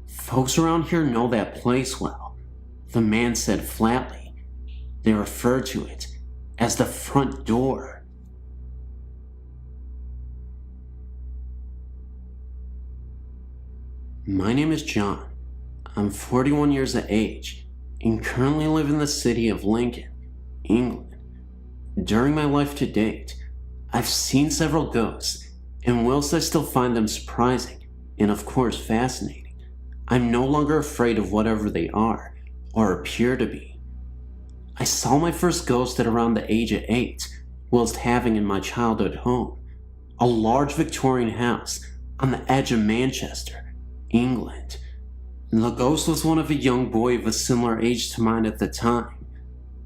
"Folks around here know that place well," the man said flatly. They referred to it as the front door. My name is John. I'm 41 years of age and currently live in the city of Lincoln, England. During my life to date, I've seen several ghosts, and whilst I still find them surprising and of course fascinating, I'm no longer afraid of whatever they are or appear to be. I saw my first ghost at around the age of 8 whilst having in my childhood home, a large Victorian house on the edge of Manchester, England. The ghost was one of a young boy of a similar age to mine at the time.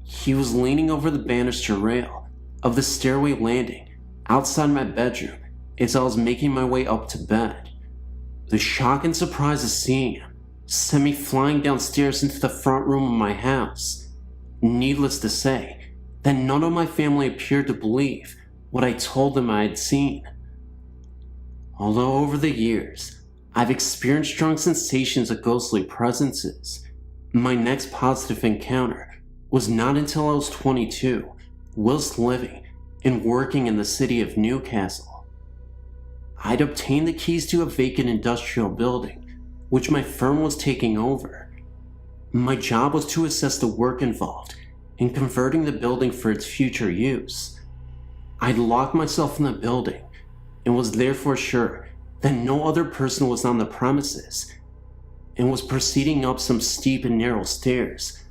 He was leaning over the banister rail of the stairway landing outside my bedroom as I was making my way up to bed. The shock and surprise of seeing him sent me flying downstairs into the front room of my house. Needless to say, that none of my family appeared to believe what I told them I had seen. Although over the years, I've experienced strong sensations of ghostly presences, my next positive encounter was not until I was 22, whilst living and working in the city of Newcastle. I'd obtained the keys to a vacant industrial building, which my firm was taking over. My job was to assess the work involved in converting the building for its future use. I'd locked myself in the building and was therefore sure that no other person was on the premises, and was proceeding up some steep and narrow stairs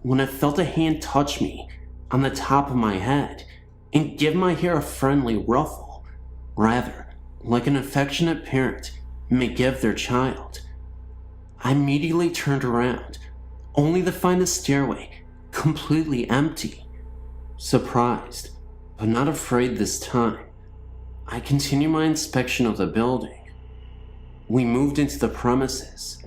when I felt a hand touch me on the top of my head and give my hair a friendly ruffle, rather like an affectionate parent may give their child. I immediately turned around, only to find the stairway completely empty. Surprised, but not afraid this time, I continued my inspection of the building. We moved into the premises,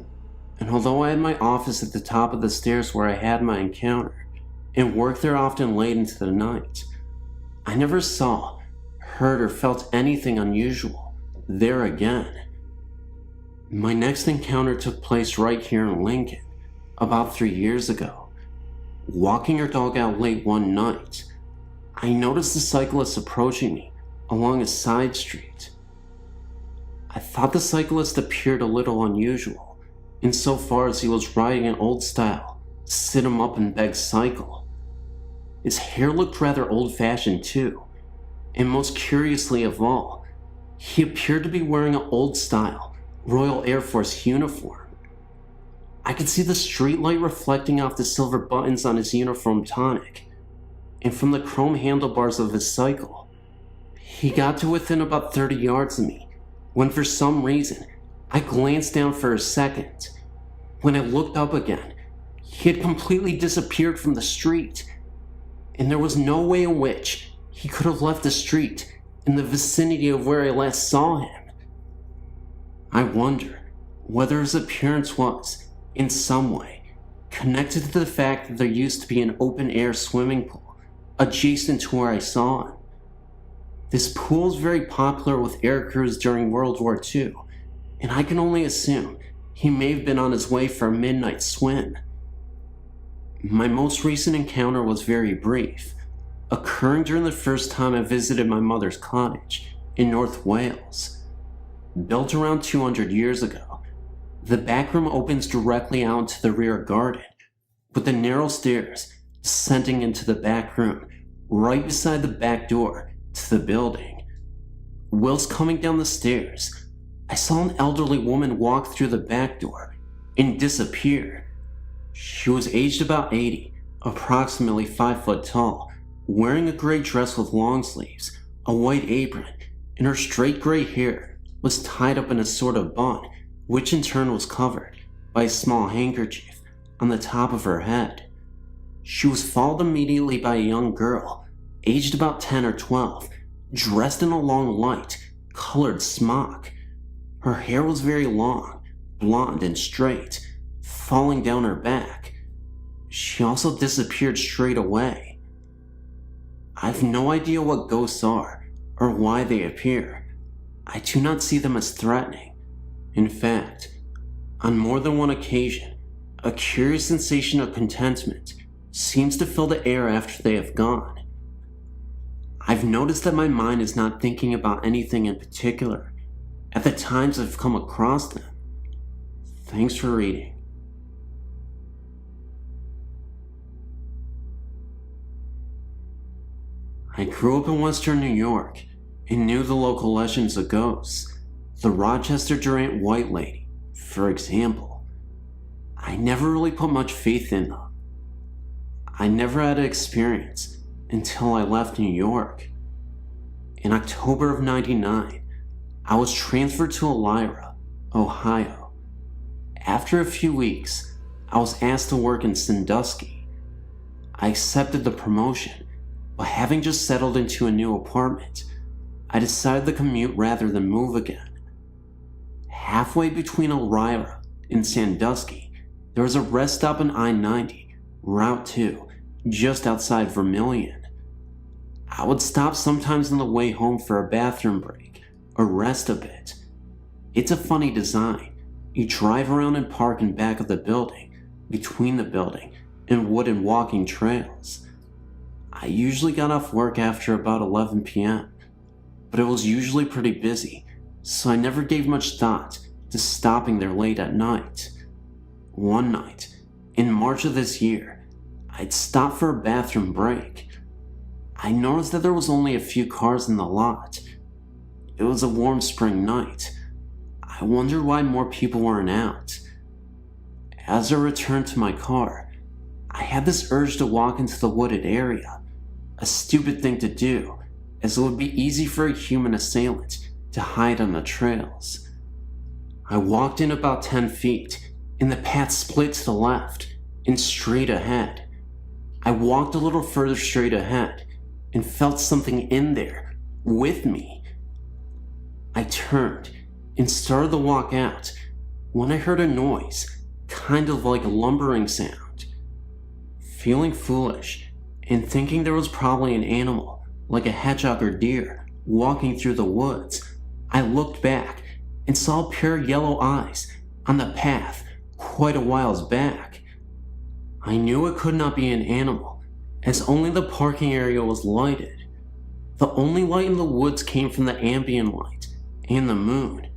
and although I had my office at the top of the stairs where I had my encounter, and worked there often late into the night, I never saw, heard, or felt anything unusual there again. My next encounter took place right here in Lincoln, about 3 years ago. Walking our dog out late one night, I noticed the cyclist approaching me along a side street. I thought the cyclist appeared a little unusual, insofar as he was riding an old-style, sit-em-up-and-beg cycle. His hair looked rather old-fashioned too, and most curiously of all, he appeared to be wearing an old-style Royal Air Force uniform. I could see the streetlight reflecting off the silver buttons on his uniform tonic, and from the chrome handlebars of his cycle. He got to within about 30 yards of me, when for some reason, I glanced down for a second. When I looked up again, he had completely disappeared from the street, and there was no way in which he could have left the street in the vicinity of where I last saw him. I wonder whether his appearance was, in some way, connected to the fact that there used to be an open-air swimming pool adjacent to where I saw him. This pool is very popular with air crews during World War II, and I can only assume He may have been on his way for a midnight swim. My most recent encounter was very brief, occurring during the first time I visited my mother's cottage in North Wales. Built around 200 years ago, the back room opens directly out into the rear garden, with the narrow stairs descending into the back room right beside the back door to the building. Whilst coming down the stairs, I saw an elderly woman walk through the back door and disappear. She was aged about 80, approximately 5 foot tall, wearing a gray dress with long sleeves, a white apron, and her straight gray hair was tied up in a sort of bun, which in turn was covered by a small handkerchief on the top of her head. She was followed immediately by a young girl, aged about 10 or 12, dressed in a long light colored smock. Her hair was very long, blonde and straight, falling down her back. She also disappeared straight away. I've no idea what ghosts are or why they appear. I do not see them as threatening. In fact, on more than one occasion, a curious sensation of contentment seems to fill the air after they have gone. I've noticed that my mind is not thinking about anything in particular at the times I've come across them. Thanks for reading. I grew up in Western New York and knew the local legends of ghosts. The Rochester Durant White Lady, for example. I never really put much faith in them. I never had an experience until I left New York. In October of '99, I was transferred to Elmira, Ohio. After a few weeks, I was asked to work in Sandusky. I accepted the promotion, but having just settled into a new apartment, I decided to commute rather than move again. Halfway between Elmira and Sandusky, there was a rest stop on I-90, Route 2, just outside Vermilion. I would stop sometimes on the way home for a bathroom break or rest a bit. It's a funny design. You drive around and park in back of the building, between the building and wooden walking trails. I usually got off work after about 11 p.m., but it was usually pretty busy, so I never gave much thought to stopping there late at night. One night, in March of this year, I'd stopped for a bathroom break. I noticed that there was only a few cars in the lot. It was a warm spring night. I wondered why more people weren't out. As I returned to my car, I had this urge to walk into the wooded area. A stupid thing to do, as it would be easy for a human assailant to hide on the trails. I walked in about 10 feet, and the path split to the left and straight ahead. I walked a little further straight ahead and felt something in there with me. I turned and started to walk out when I heard a noise, kind of like a lumbering sound. Feeling foolish and thinking there was probably an animal, like a hedgehog or deer, walking through the woods, I looked back and saw a pair of yellow eyes on the path quite a whiles back. I knew it could not be an animal, as only the parking area was lighted. The only light in the woods came from the ambient light and the moon.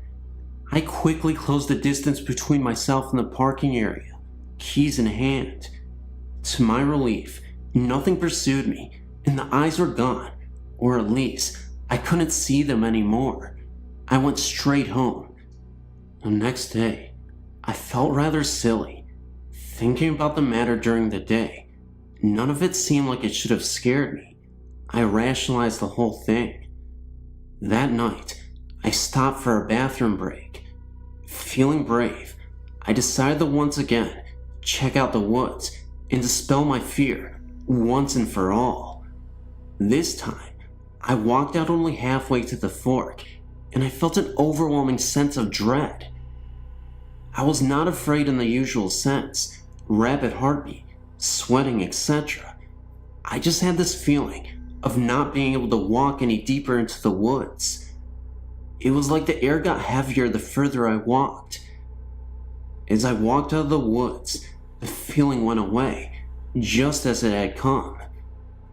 I quickly closed the distance between myself and the parking area, keys in hand. To my relief, nothing pursued me, and the eyes were gone, or at least, I couldn't see them anymore. I went straight home. The next day, I felt rather silly. Thinking about the matter during the day, none of it seemed like it should have scared me. I rationalized the whole thing. That night, I stopped for a bathroom break. Feeling brave, I decided to once again check out the woods and dispel my fear once and for all. This time, I walked out only halfway to the fork, and I felt an overwhelming sense of dread. I was not afraid in the usual sense, rapid heartbeat, sweating, etc. I just had this feeling of not being able to walk any deeper into the woods. It was like the air got heavier the further I walked. As I walked out of the woods, the feeling went away, just as it had come.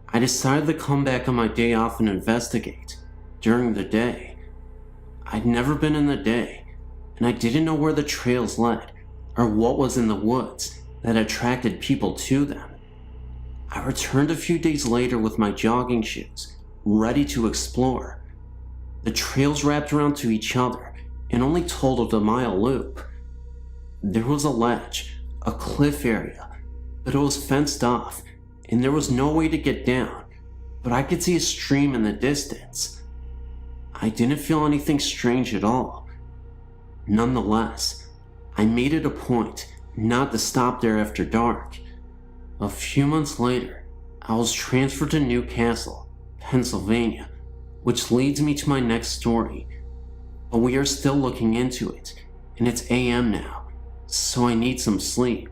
I decided to come back on my day off and investigate during the day. I'd never been in the day, and I didn't know where the trails led or what was in the woods that attracted people to them. I returned a few days later with my jogging shoes, ready to explore. The trails wrapped around to each other and only totaled a mile loop. There was a ledge, a cliff area, but it was fenced off, and there was no way to get down, but I could see a stream in the distance. I didn't feel anything strange at all. Nonetheless, I made it a point not to stop there after dark. A few months later, I was transferred to Newcastle, Pennsylvania, which leads me to my next story. But we are still looking into it, and it's AM now, so I need some sleep.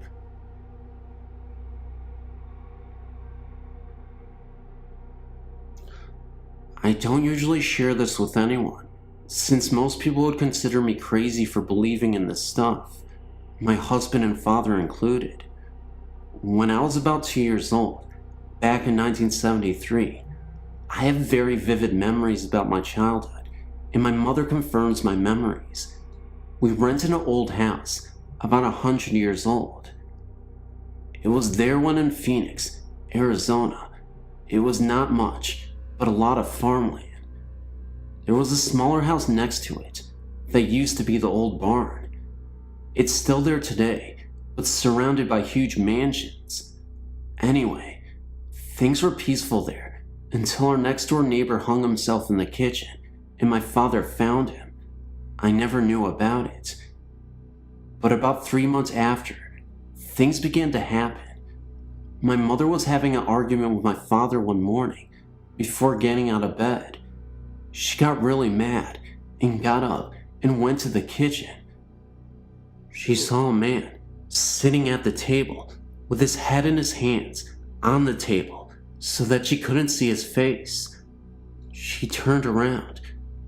I don't usually share this with anyone, since most people would consider me crazy for believing in this stuff, my husband and father included. When I was about 2 years old, back in 1973, I have very vivid memories about my childhood, and my mother confirms my memories. We rented an old house, about 100 years old. It was there when in Phoenix, Arizona. It was not much, but a lot of farmland. There was a smaller house next to it that used to be the old barn. It's still there today, but surrounded by huge mansions. Anyway, things were peaceful there until our next door neighbor hung himself in the kitchen and my father found him. I never knew about it. But about 3 months after, things began to happen. My mother was having an argument with my father one morning before getting out of bed. She got really mad and got up and went to the kitchen. She saw a man sitting at the table with his head in his hands on the table so that she couldn't see his face. She turned around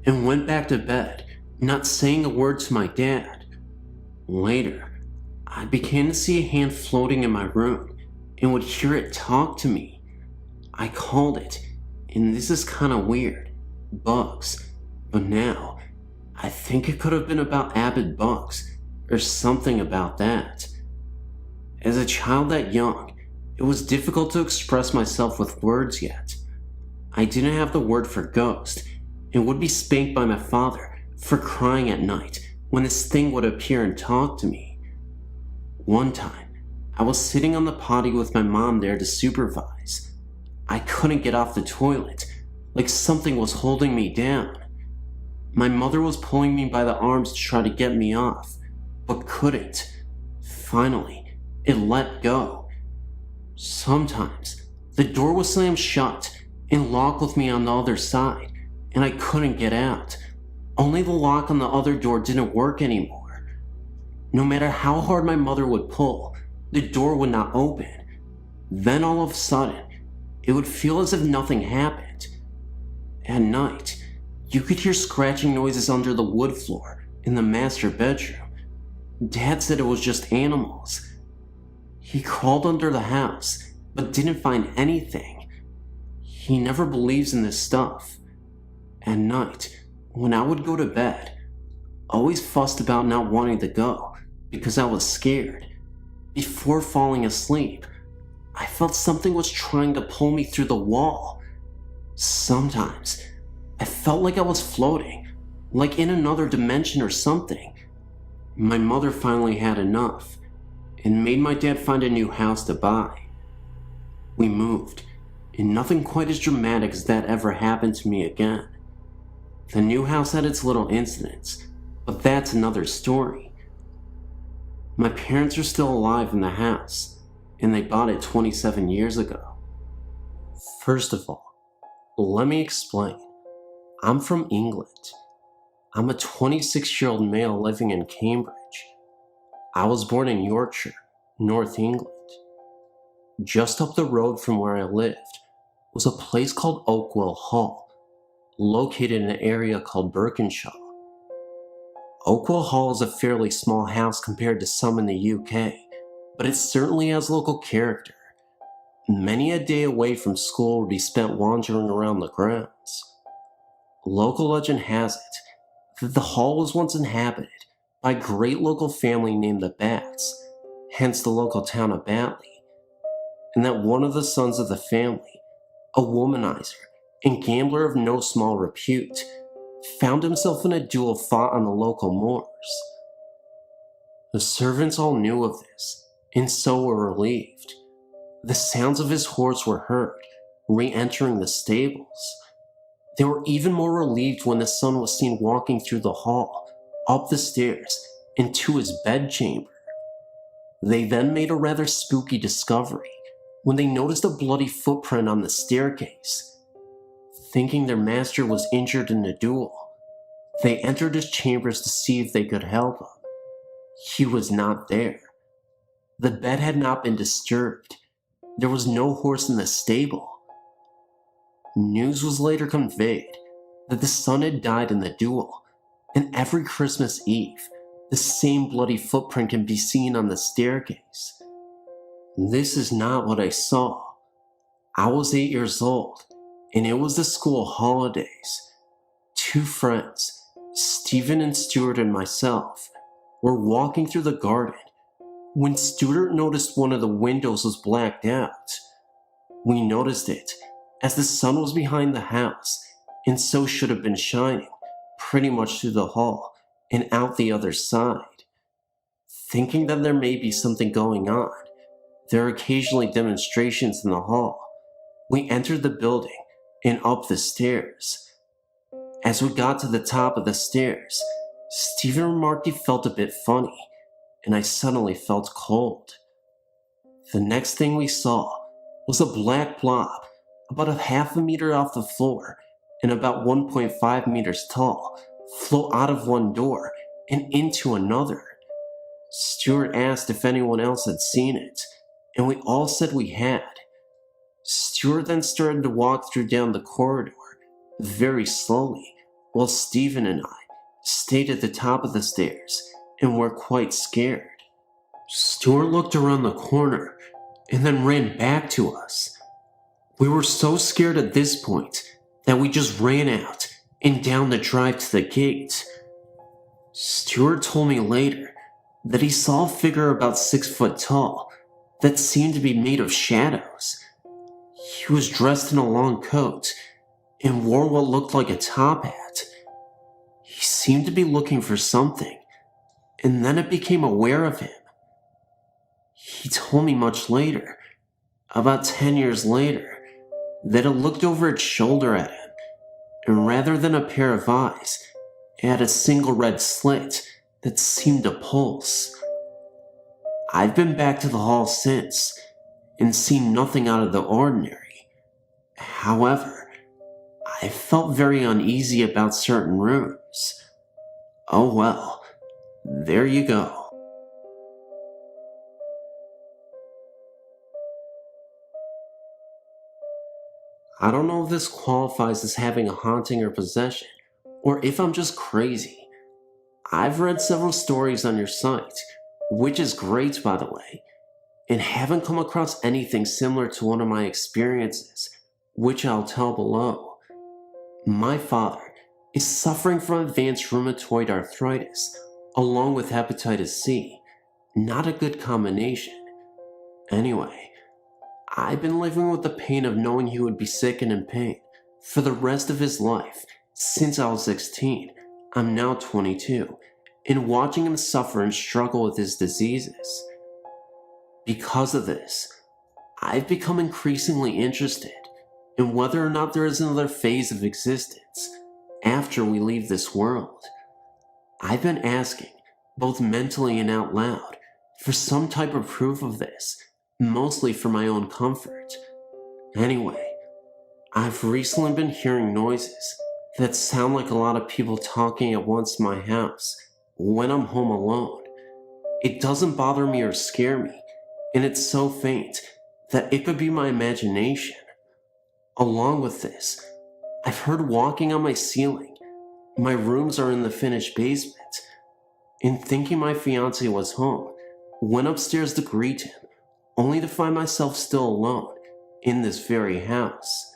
and went back to bed, not saying a word to my dad. Later, I began to see a hand floating in my room and would hear it talk to me. I called it, and this is kind of weird, bugs, but now I think it could have been about avid bugs or something about that. As a child that young, it was difficult to express myself with words yet. I didn't have the word for ghost and would be spanked by my father for crying at night when this thing would appear and talk to me. One time, I was sitting on the potty with my mom there to supervise. I couldn't get off the toilet, like something was holding me down. My mother was pulling me by the arms to try to get me off, but couldn't. Finally, it let go. Sometimes, the door was slammed shut and locked with me on the other side, and I couldn't get out. Only the lock on the other door didn't work anymore. No matter how hard my mother would pull, the door would not open. Then all of a sudden, it would feel as if nothing happened. At night, you could hear scratching noises under the wood floor in the master bedroom. Dad said it was just animals. He crawled under the house, but didn't find anything. He never believes in this stuff. At night, when I would go to bed, always fussed about not wanting to go because I was scared. Before falling asleep, I felt something was trying to pull me through the wall. Sometimes, I felt like I was floating, like in another dimension or something. My mother finally had enough and made my dad find a new house to buy. We moved, and nothing quite as dramatic as that ever happened to me again. The new house had its little incidents, but that's another story. My parents are still alive in the house, and they bought it 27 years ago. First of all, let me explain. I'm from England. I'm a 26-year-old male living in Cambridge. I was born in Yorkshire, North England. Just up the road from where I lived was a place called Oakwell Hall, located in an area called Birkinshaw. Oakwell Hall is a fairly small house compared to some in the UK, but it certainly has local character. Many a day away from school would be spent wandering around the grounds. Local legend has it that the hall was once inhabited by a great local family named the Bats, hence the local town of Batley, and that one of the sons of the family, a womanizer and gambler of no small repute, found himself in a duel fought on the local moors. The servants all knew of this, and so were relieved. The sounds of his horse were heard, re-entering the stables. They were even more relieved when the son was seen walking through the hall, up the stairs, and to his bedchamber. They then made a rather spooky discovery when they noticed a bloody footprint on the staircase. Thinking their master was injured in the duel, they entered his chambers to see if they could help him. He was not there. The bed had not been disturbed. There was no horse in the stable. News was later conveyed that the son had died in the duel, and every Christmas Eve, the same bloody footprint can be seen on the staircase. This is not what I saw. I was 8 years old, and it was the school holidays. Two friends, Stephen and Stuart and myself, were walking through the garden when Stuart noticed one of the windows was blacked out. We noticed it as the sun was behind the house and so should have been shining pretty much through the hall and out the other side. Thinking that there may be something going on, there are occasionally demonstrations in the hall. We entered the building and up the stairs. As we got to the top of the stairs, Stephen remarked he felt a bit funny, and I suddenly felt cold. The next thing we saw was a black blob about a half a meter off the floor and about 1.5 meters tall float out of one door and into another. Stuart asked if anyone else had seen it, and we all said we had. Stuart then started to walk down the corridor very slowly, while Stephen and I stayed at the top of the stairs and were quite scared. Stuart looked around the corner and then ran back to us. We were so scared at this point that we just ran out and down the drive to the gate. Stuart told me later that he saw a figure about 6 foot tall that seemed to be made of shadows. He was dressed in a long coat and wore what looked like a top hat. He seemed to be looking for something, and then it became aware of him. He told me much later, about 10 years later, that it looked over its shoulder at him, and rather than a pair of eyes, it had a single red slit that seemed to pulse. I've been back to the hall since, and seen nothing out of the ordinary. However, I felt very uneasy about certain rooms. Oh well, there you go. I don't know if this qualifies as having a haunting or possession, or if I'm just crazy. I've read several stories on your site, which is great by the way, and haven't come across anything similar to one of my experiences, which I'll tell below. My father is suffering from advanced rheumatoid arthritis, along with hepatitis C. Not a good combination. Anyway, I've been living with the pain of knowing he would be sick and in pain for the rest of his life since I was 16. I'm now 22, and watching him suffer and struggle with his diseases. Because of this, I've become increasingly interested in whether or not there is another phase of existence after we leave this world. I've been asking, both mentally and out loud, for some type of proof of this, mostly for my own comfort. Anyway, I've recently been hearing noises that sound like a lot of people talking at once in my house when I'm home alone. It doesn't bother me or scare me, and it's so faint that it could be my imagination. Along with this, I've heard walking on my ceiling. My rooms are in the finished basement, and thinking my fiance was home, went upstairs to greet him, only to find myself still alone in this very house.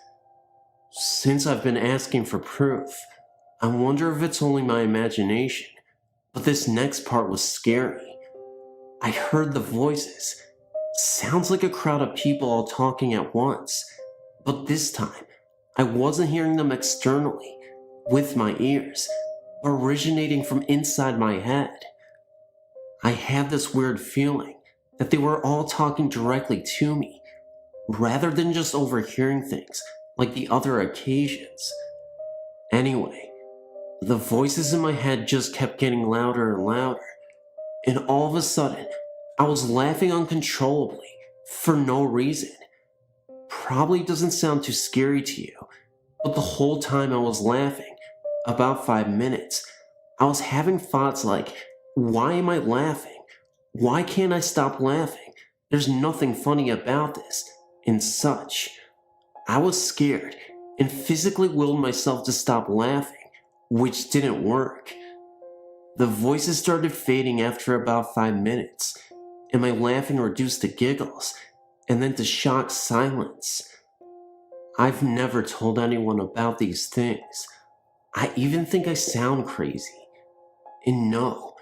Since I've been asking for proof, I wonder if it's only my imagination, but this next part was scary. I heard the voices. Sounds like a crowd of people all talking at once, but this time, I wasn't hearing them externally, with my ears, but originating from inside my head. I had this weird feeling that they were all talking directly to me, rather than just overhearing things like the other occasions. Anyway, the voices in my head just kept getting louder and louder, and all of a sudden, I was laughing uncontrollably for no reason. Probably doesn't sound too scary to you, but the whole time I was laughing, about 5 minutes, I was having thoughts like, why am I laughing? Why can't I stop laughing? There's nothing funny about this, and such. I was scared and physically willed myself to stop laughing, which didn't work. The voices started fading after about 5 minutes, and my laughing reduced to giggles, and then to shocked silence. I've never told anyone about these things. I even think I sound crazy. And no,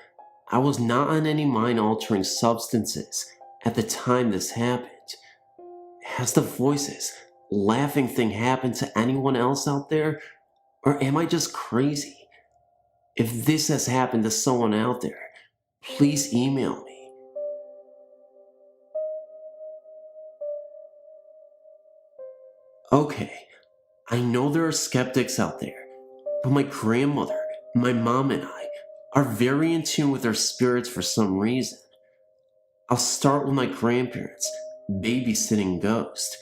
I was not on any mind-altering substances at the time this happened. Has the voices, laughing thing happened to anyone else out there? Or am I just crazy? If this has happened to someone out there, please email me. Okay, I know there are skeptics out there, but my grandmother, my mom, and I are very in tune with our spirits for some reason. I'll start with my grandparents' babysitting ghost.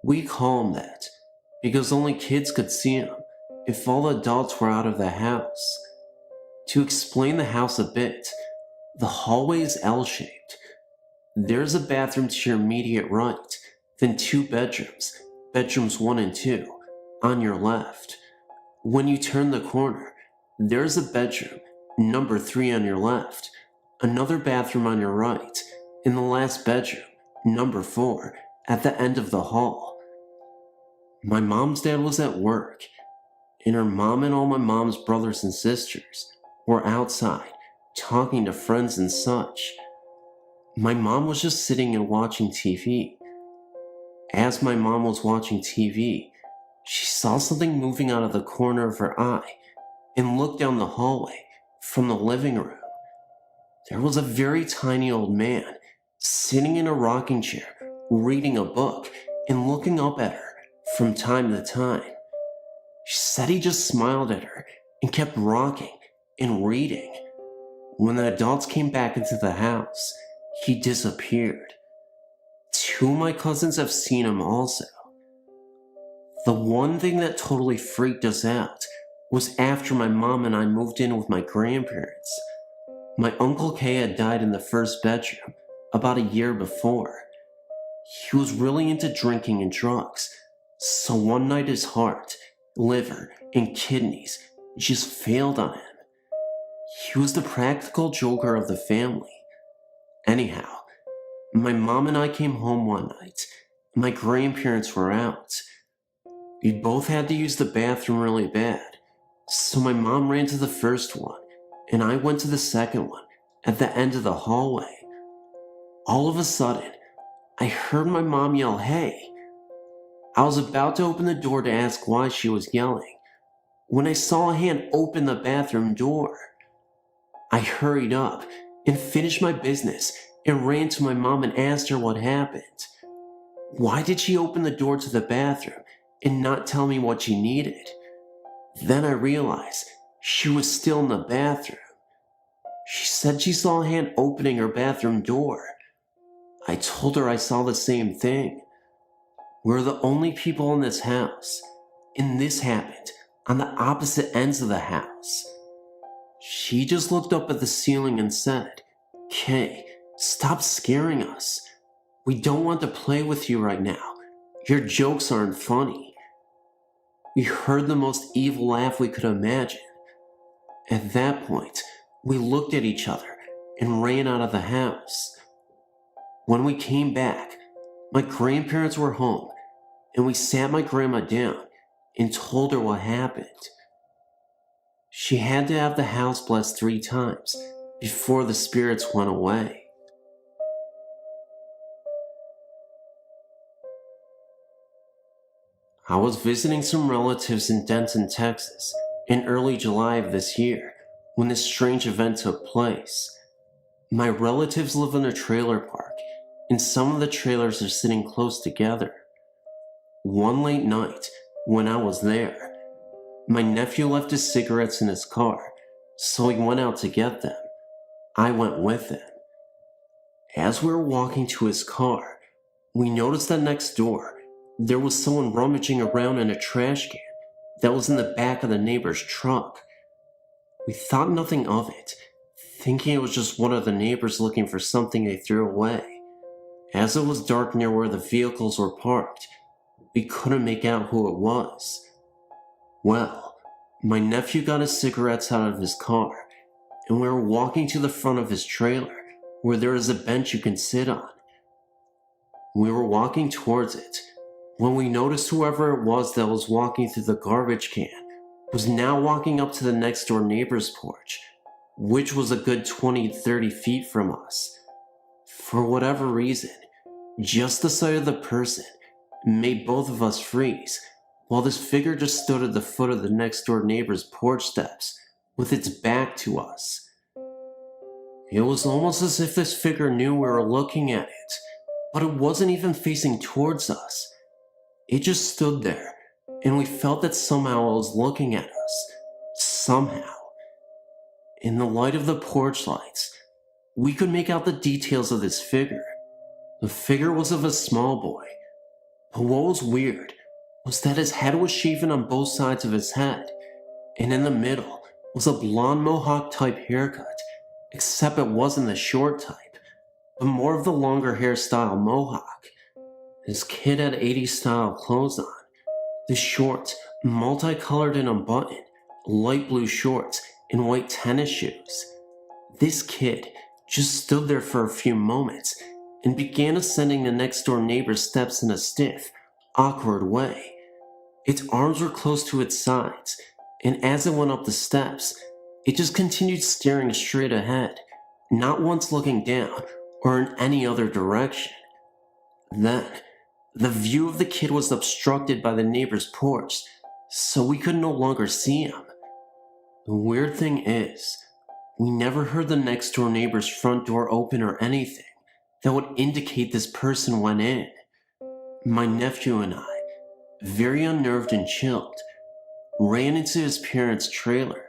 We call him that because only kids could see him if all adults were out of the house. To explain the house a bit, the hallway is L-shaped. There's a bathroom to your immediate right, then 2 bedrooms, bedrooms 1 and 2, on your left. When you turn the corner, there's a bedroom, number 3 on your left, another bathroom on your right, and the last bedroom, number 4, at the end of the hall. My mom's dad was at work, and her mom and all my mom's brothers and sisters were outside, talking to friends and such. My mom was just sitting and watching TV. As my mom was watching TV, she saw something moving out of the corner of her eye and looked down the hallway from the living room. There was a very tiny old man sitting in a rocking chair, reading a book and looking up at her from time to time. She said he just smiled at her and kept rocking and reading. When the adults came back into the house, he disappeared. 2 of my cousins have seen him also. The one thing that totally freaked us out was after my mom and I moved in with my grandparents. My Uncle Kay had died in the first bedroom about a year before. He was really into drinking and drugs, so one night his heart, liver, and kidneys just failed on him. He was the practical joker of the family. Anyhow, my mom and I came home one night. My grandparents were out. We both had to use the bathroom really bad, so my mom ran to the first one, and I went to the second one at the end of the hallway. All of a sudden, I heard my mom yell, "Hey!" I was about to open the door to ask why she was yelling, when I saw a hand open the bathroom door. I hurried up and finished my business and ran to my mom and asked her what happened. Why did she open the door to the bathroom and not tell me what she needed? Then I realized she was still in the bathroom. She said she saw a hand opening her bathroom door. I told her I saw the same thing. We're the only people in this house, and this happened on the opposite ends of the house. She just looked up at the ceiling and said, "Kay, stop scaring us. We don't want to play with you right now. Your jokes aren't funny." We heard the most evil laugh we could imagine. At that point, We looked at each other and ran out of the house. When we came back, my grandparents were home, and we sat my grandma down and told her what happened. She had to have the house blessed 3 times before the spirits went away. I was visiting some relatives in Denton, Texas, in early July of this year when this strange event took place. My relatives live in a trailer park, and some of the trailers are sitting close together. One late night, when I was there, my nephew left his cigarettes in his car, so he went out to get them. I went with him. As we were walking to his car, we noticed that next door, there was someone rummaging around in a trash can that was in the back of the neighbor's truck. We thought nothing of it, thinking it was just one of the neighbors looking for something they threw away. As it was dark near where the vehicles were parked, we couldn't make out who it was. Well, my nephew got his cigarettes out of his car, and we were walking to the front of his trailer, where there is a bench you can sit on. We were walking towards it, when we noticed whoever it was that was walking through the garbage can was now walking up to the next door neighbor's porch, which was a good 20-30 feet from us. For whatever reason, just the sight of the person made both of us freeze, while this figure just stood at the foot of the next door neighbor's porch steps with its back to us. It was almost as if this figure knew we were looking at it, but it wasn't even facing towards us. It just stood there, and we felt that somehow it was looking at us. Somehow. In the light of the porch lights, we could make out the details of this figure. The figure was of a small boy, but what was weird was that his head was shaven on both sides of his head, and in the middle was a blonde mohawk type haircut, except it wasn't the short type, but more of the longer hairstyle mohawk. This kid had 80s style clothes on. The shorts, multicolored and unbuttoned, light blue shorts, and white tennis shoes. This kid just stood there for a few moments and began ascending the next door neighbor's steps in a stiff, awkward way. Its arms were close to its sides, and as it went up the steps, it just continued staring straight ahead, not once looking down or in any other direction. Then, the view of the kid was obstructed by the neighbor's porch, so we could no longer see him. The weird thing is, we never heard the next door neighbor's front door open or anything that would indicate this person went in. My nephew and I, very unnerved and chilled, ran into his parents' trailer.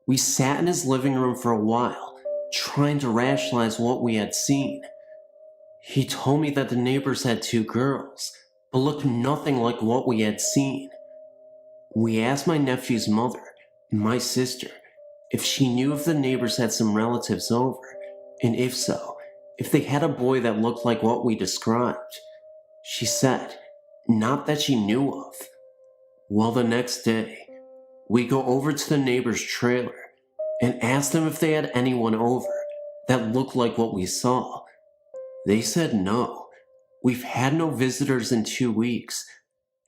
We sat in his living room for a while, trying to rationalize what we had seen. He told me that the neighbors had 2 girls, but looked nothing like what we had seen. We asked my nephew's mother, my sister, if she knew if the neighbors had some relatives over, and if so, if they had a boy that looked like what we described. She said, not that she knew of. Well, the next day, we go over to the neighbor's trailer and ask them if they had anyone over that looked like what we saw. They said no. We've had no visitors in 2 weeks.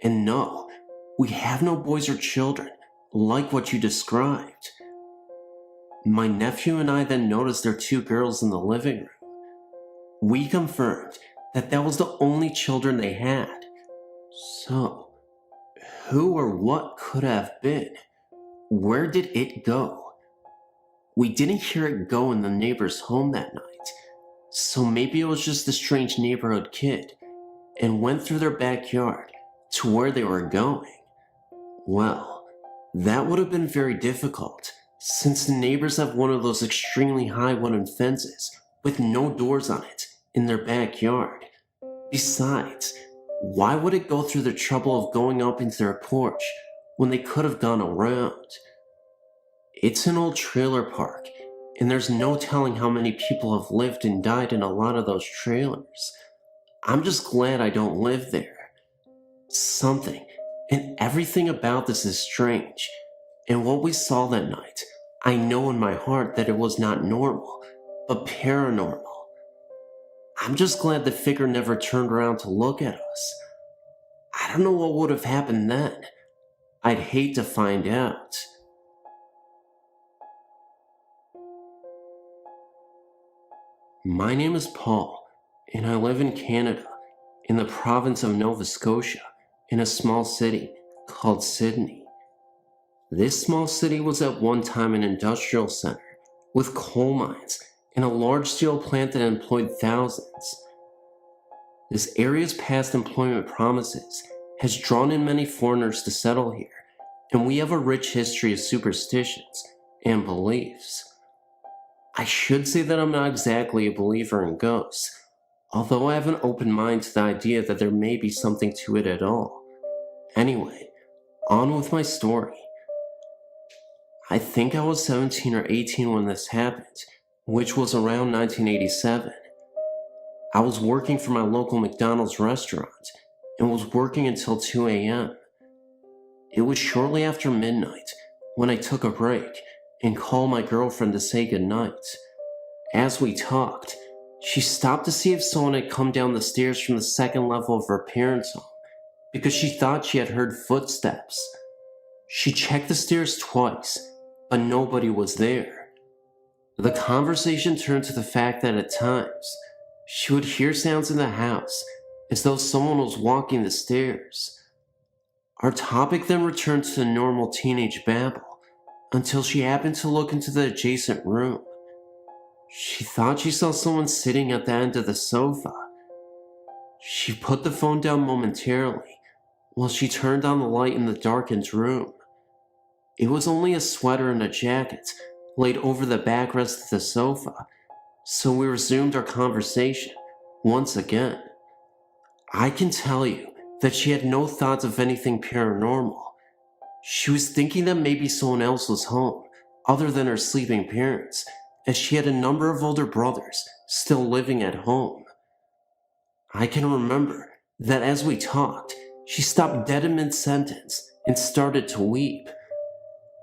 And no, we have no boys or children like what you described. My nephew and I then noticed there were 2 girls in the living room. We confirmed that that was the only children they had. So, who or what could have been? Where did it go? We didn't hear it go in the neighbor's home that night. So maybe it was just a strange neighborhood kid and went through their backyard to where they were going. Well, that would have been very difficult since the neighbors have one of those extremely high wooden fences with no doors on it in their backyard. Besides, why would it go through the trouble of going up into their porch when they could have gone around? It's an old trailer park, and there's no telling how many people have lived and died in a lot of those trailers. I'm just glad I don't live there. Something and everything about this is strange, and what we saw that night, I know in my heart that it was not normal, but paranormal. I'm just glad the figure never turned around to look at us. I don't know what would have happened then. I'd hate to find out. My name is Paul, and I live in Canada, in the province of Nova Scotia, in a small city called Sydney. This small city was at one time an industrial center with coal mines and a large steel plant that employed thousands. This area's past employment promises has drawn in many foreigners to settle here, and we have a rich history of superstitions and beliefs. I should say that I'm not exactly a believer in ghosts, although I have an open mind to the idea that there may be something to it at all. Anyway, on with my story. I think I was 17 or 18 when this happened, which was around 1987. I was working for my local McDonald's restaurant and was working until 2 a.m. It was shortly after midnight when I took a break and called my girlfriend to say goodnight. As we talked, she stopped to see if someone had come down the stairs from the second level of her parents' home because she thought she had heard footsteps. She checked the stairs twice, but nobody was there. The conversation turned to the fact that at times, she would hear sounds in the house as though someone was walking the stairs. Our topic then returned to the normal teenage babble until she happened to look into the adjacent room. She thought she saw someone sitting at the end of the sofa. She put the phone down momentarily while she turned on the light in the darkened room. It was only a sweater and a jacket laid over the backrest of the sofa, so we resumed our conversation once again. I can tell you that she had no thoughts of anything paranormal. She was thinking that maybe someone else was home, other than her sleeping parents, as she had a number of older brothers still living at home. I can remember that as we talked, she stopped dead in mid-sentence and started to weep.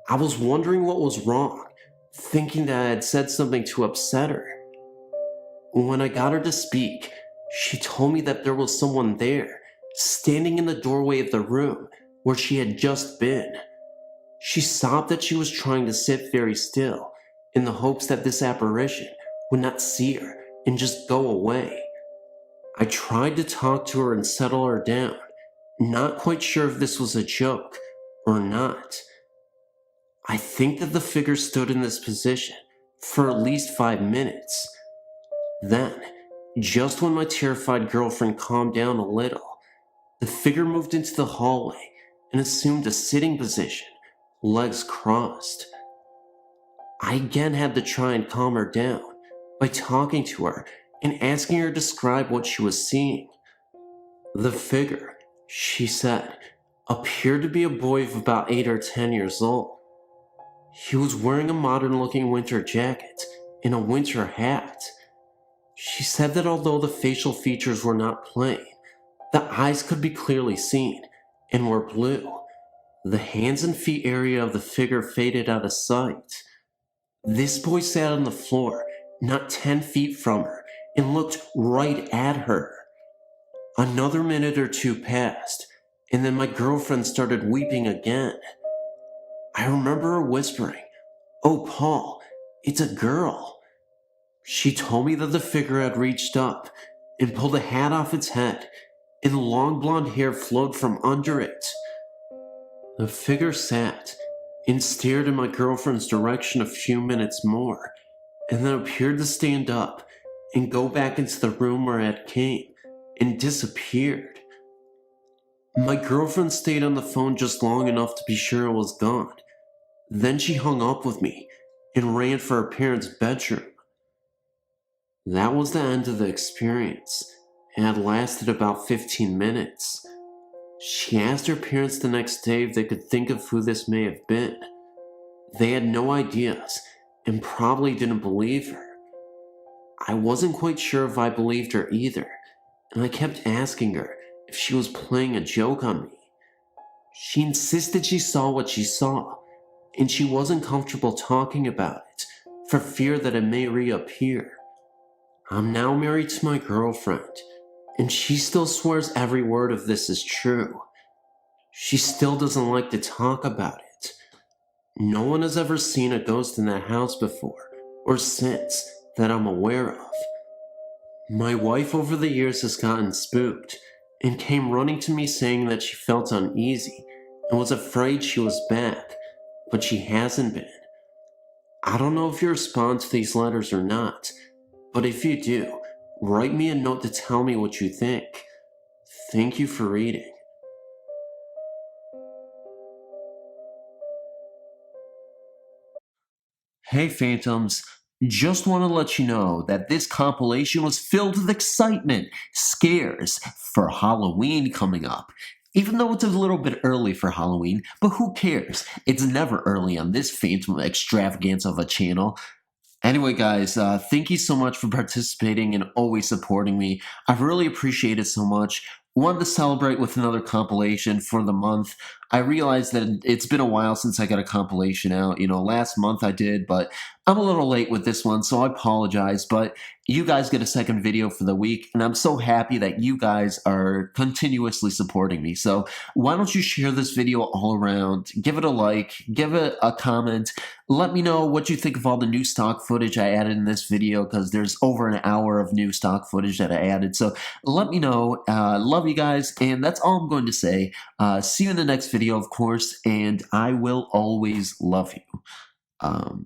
I was wondering what was wrong, thinking that I had said something to upset her. When I got her to speak, she told me that there was someone there, standing in the doorway of the room where she had just been. She sobbed that she was trying to sit very still in the hopes that this apparition would not see her and just go away. I tried to talk to her and settle her down, not quite sure if this was a joke or not. I think that the figure stood in this position for at least 5 minutes. Then, just when my terrified girlfriend calmed down a little, the figure moved into the hallway and assumed a sitting position, legs crossed. I again had to try and calm her down by talking to her and asking her to describe what she was seeing. The figure, she said, appeared to be a boy of about 8 or 10 years old. He was wearing a modern-looking winter jacket and a winter hat. She said that although the facial features were not plain, the eyes could be clearly seen and were blue. The hands and feet area of the figure faded out of sight. This boy sat on the floor, not 10 feet from her, and looked right at her. Another minute or two passed, and then my girlfriend started weeping again. I remember her whispering, "Oh, Paul, it's a girl." She told me that the figure had reached up and pulled a hat off its head, and long blonde hair flowed from under it. The figure sat and stared in my girlfriend's direction a few minutes more, and then appeared to stand up and go back into the room where it came, and disappeared. My girlfriend stayed on the phone just long enough to be sure it was gone. Then she hung up with me and ran for her parents' bedroom. That was the end of the experience. It had lasted about 15 minutes. She asked her parents the next day if they could think of who this may have been. They had no ideas and probably didn't believe her. I wasn't quite sure if I believed her either, and I kept asking her if she was playing a joke on me. She insisted she saw what she saw, and she wasn't comfortable talking about it for fear that it may reappear. I'm now married to my girlfriend, and she still swears every word of this is true. She still doesn't like to talk about it. No one has ever seen a ghost in that house before, or since, that I'm aware of. My wife over the years has gotten spooked, and came running to me saying that she felt uneasy, and was afraid she was back, but she hasn't been. I don't know if you respond to these letters or not, but if you do, write me a note to tell me what you think. Thank you for reading. Hey Phantoms, just want to let you know that this compilation was filled with excitement, scares for Halloween coming up. Even though it's a little bit early for Halloween, but who cares? It's never early on this Phantom extravaganza of a channel. Anyway, guys, thank you so much for participating and always supporting me. I really appreciate it so much. Wanted to celebrate with another compilation for the month. I realized that it's been a while since I got a compilation out. You know, last month I did, but I'm a little late with this one, so I apologize. But you guys get a second video for the week, and I'm so happy that you guys are continuously supporting me. So why don't you share this video all around, give it a like, give it a comment, let me know what you think of all the new stock footage I added in this video, because there's over an hour of new stock footage that I added. So let me know. Love you guys, and that's all I'm going to say. See you in the next video, of course, and I will always love you.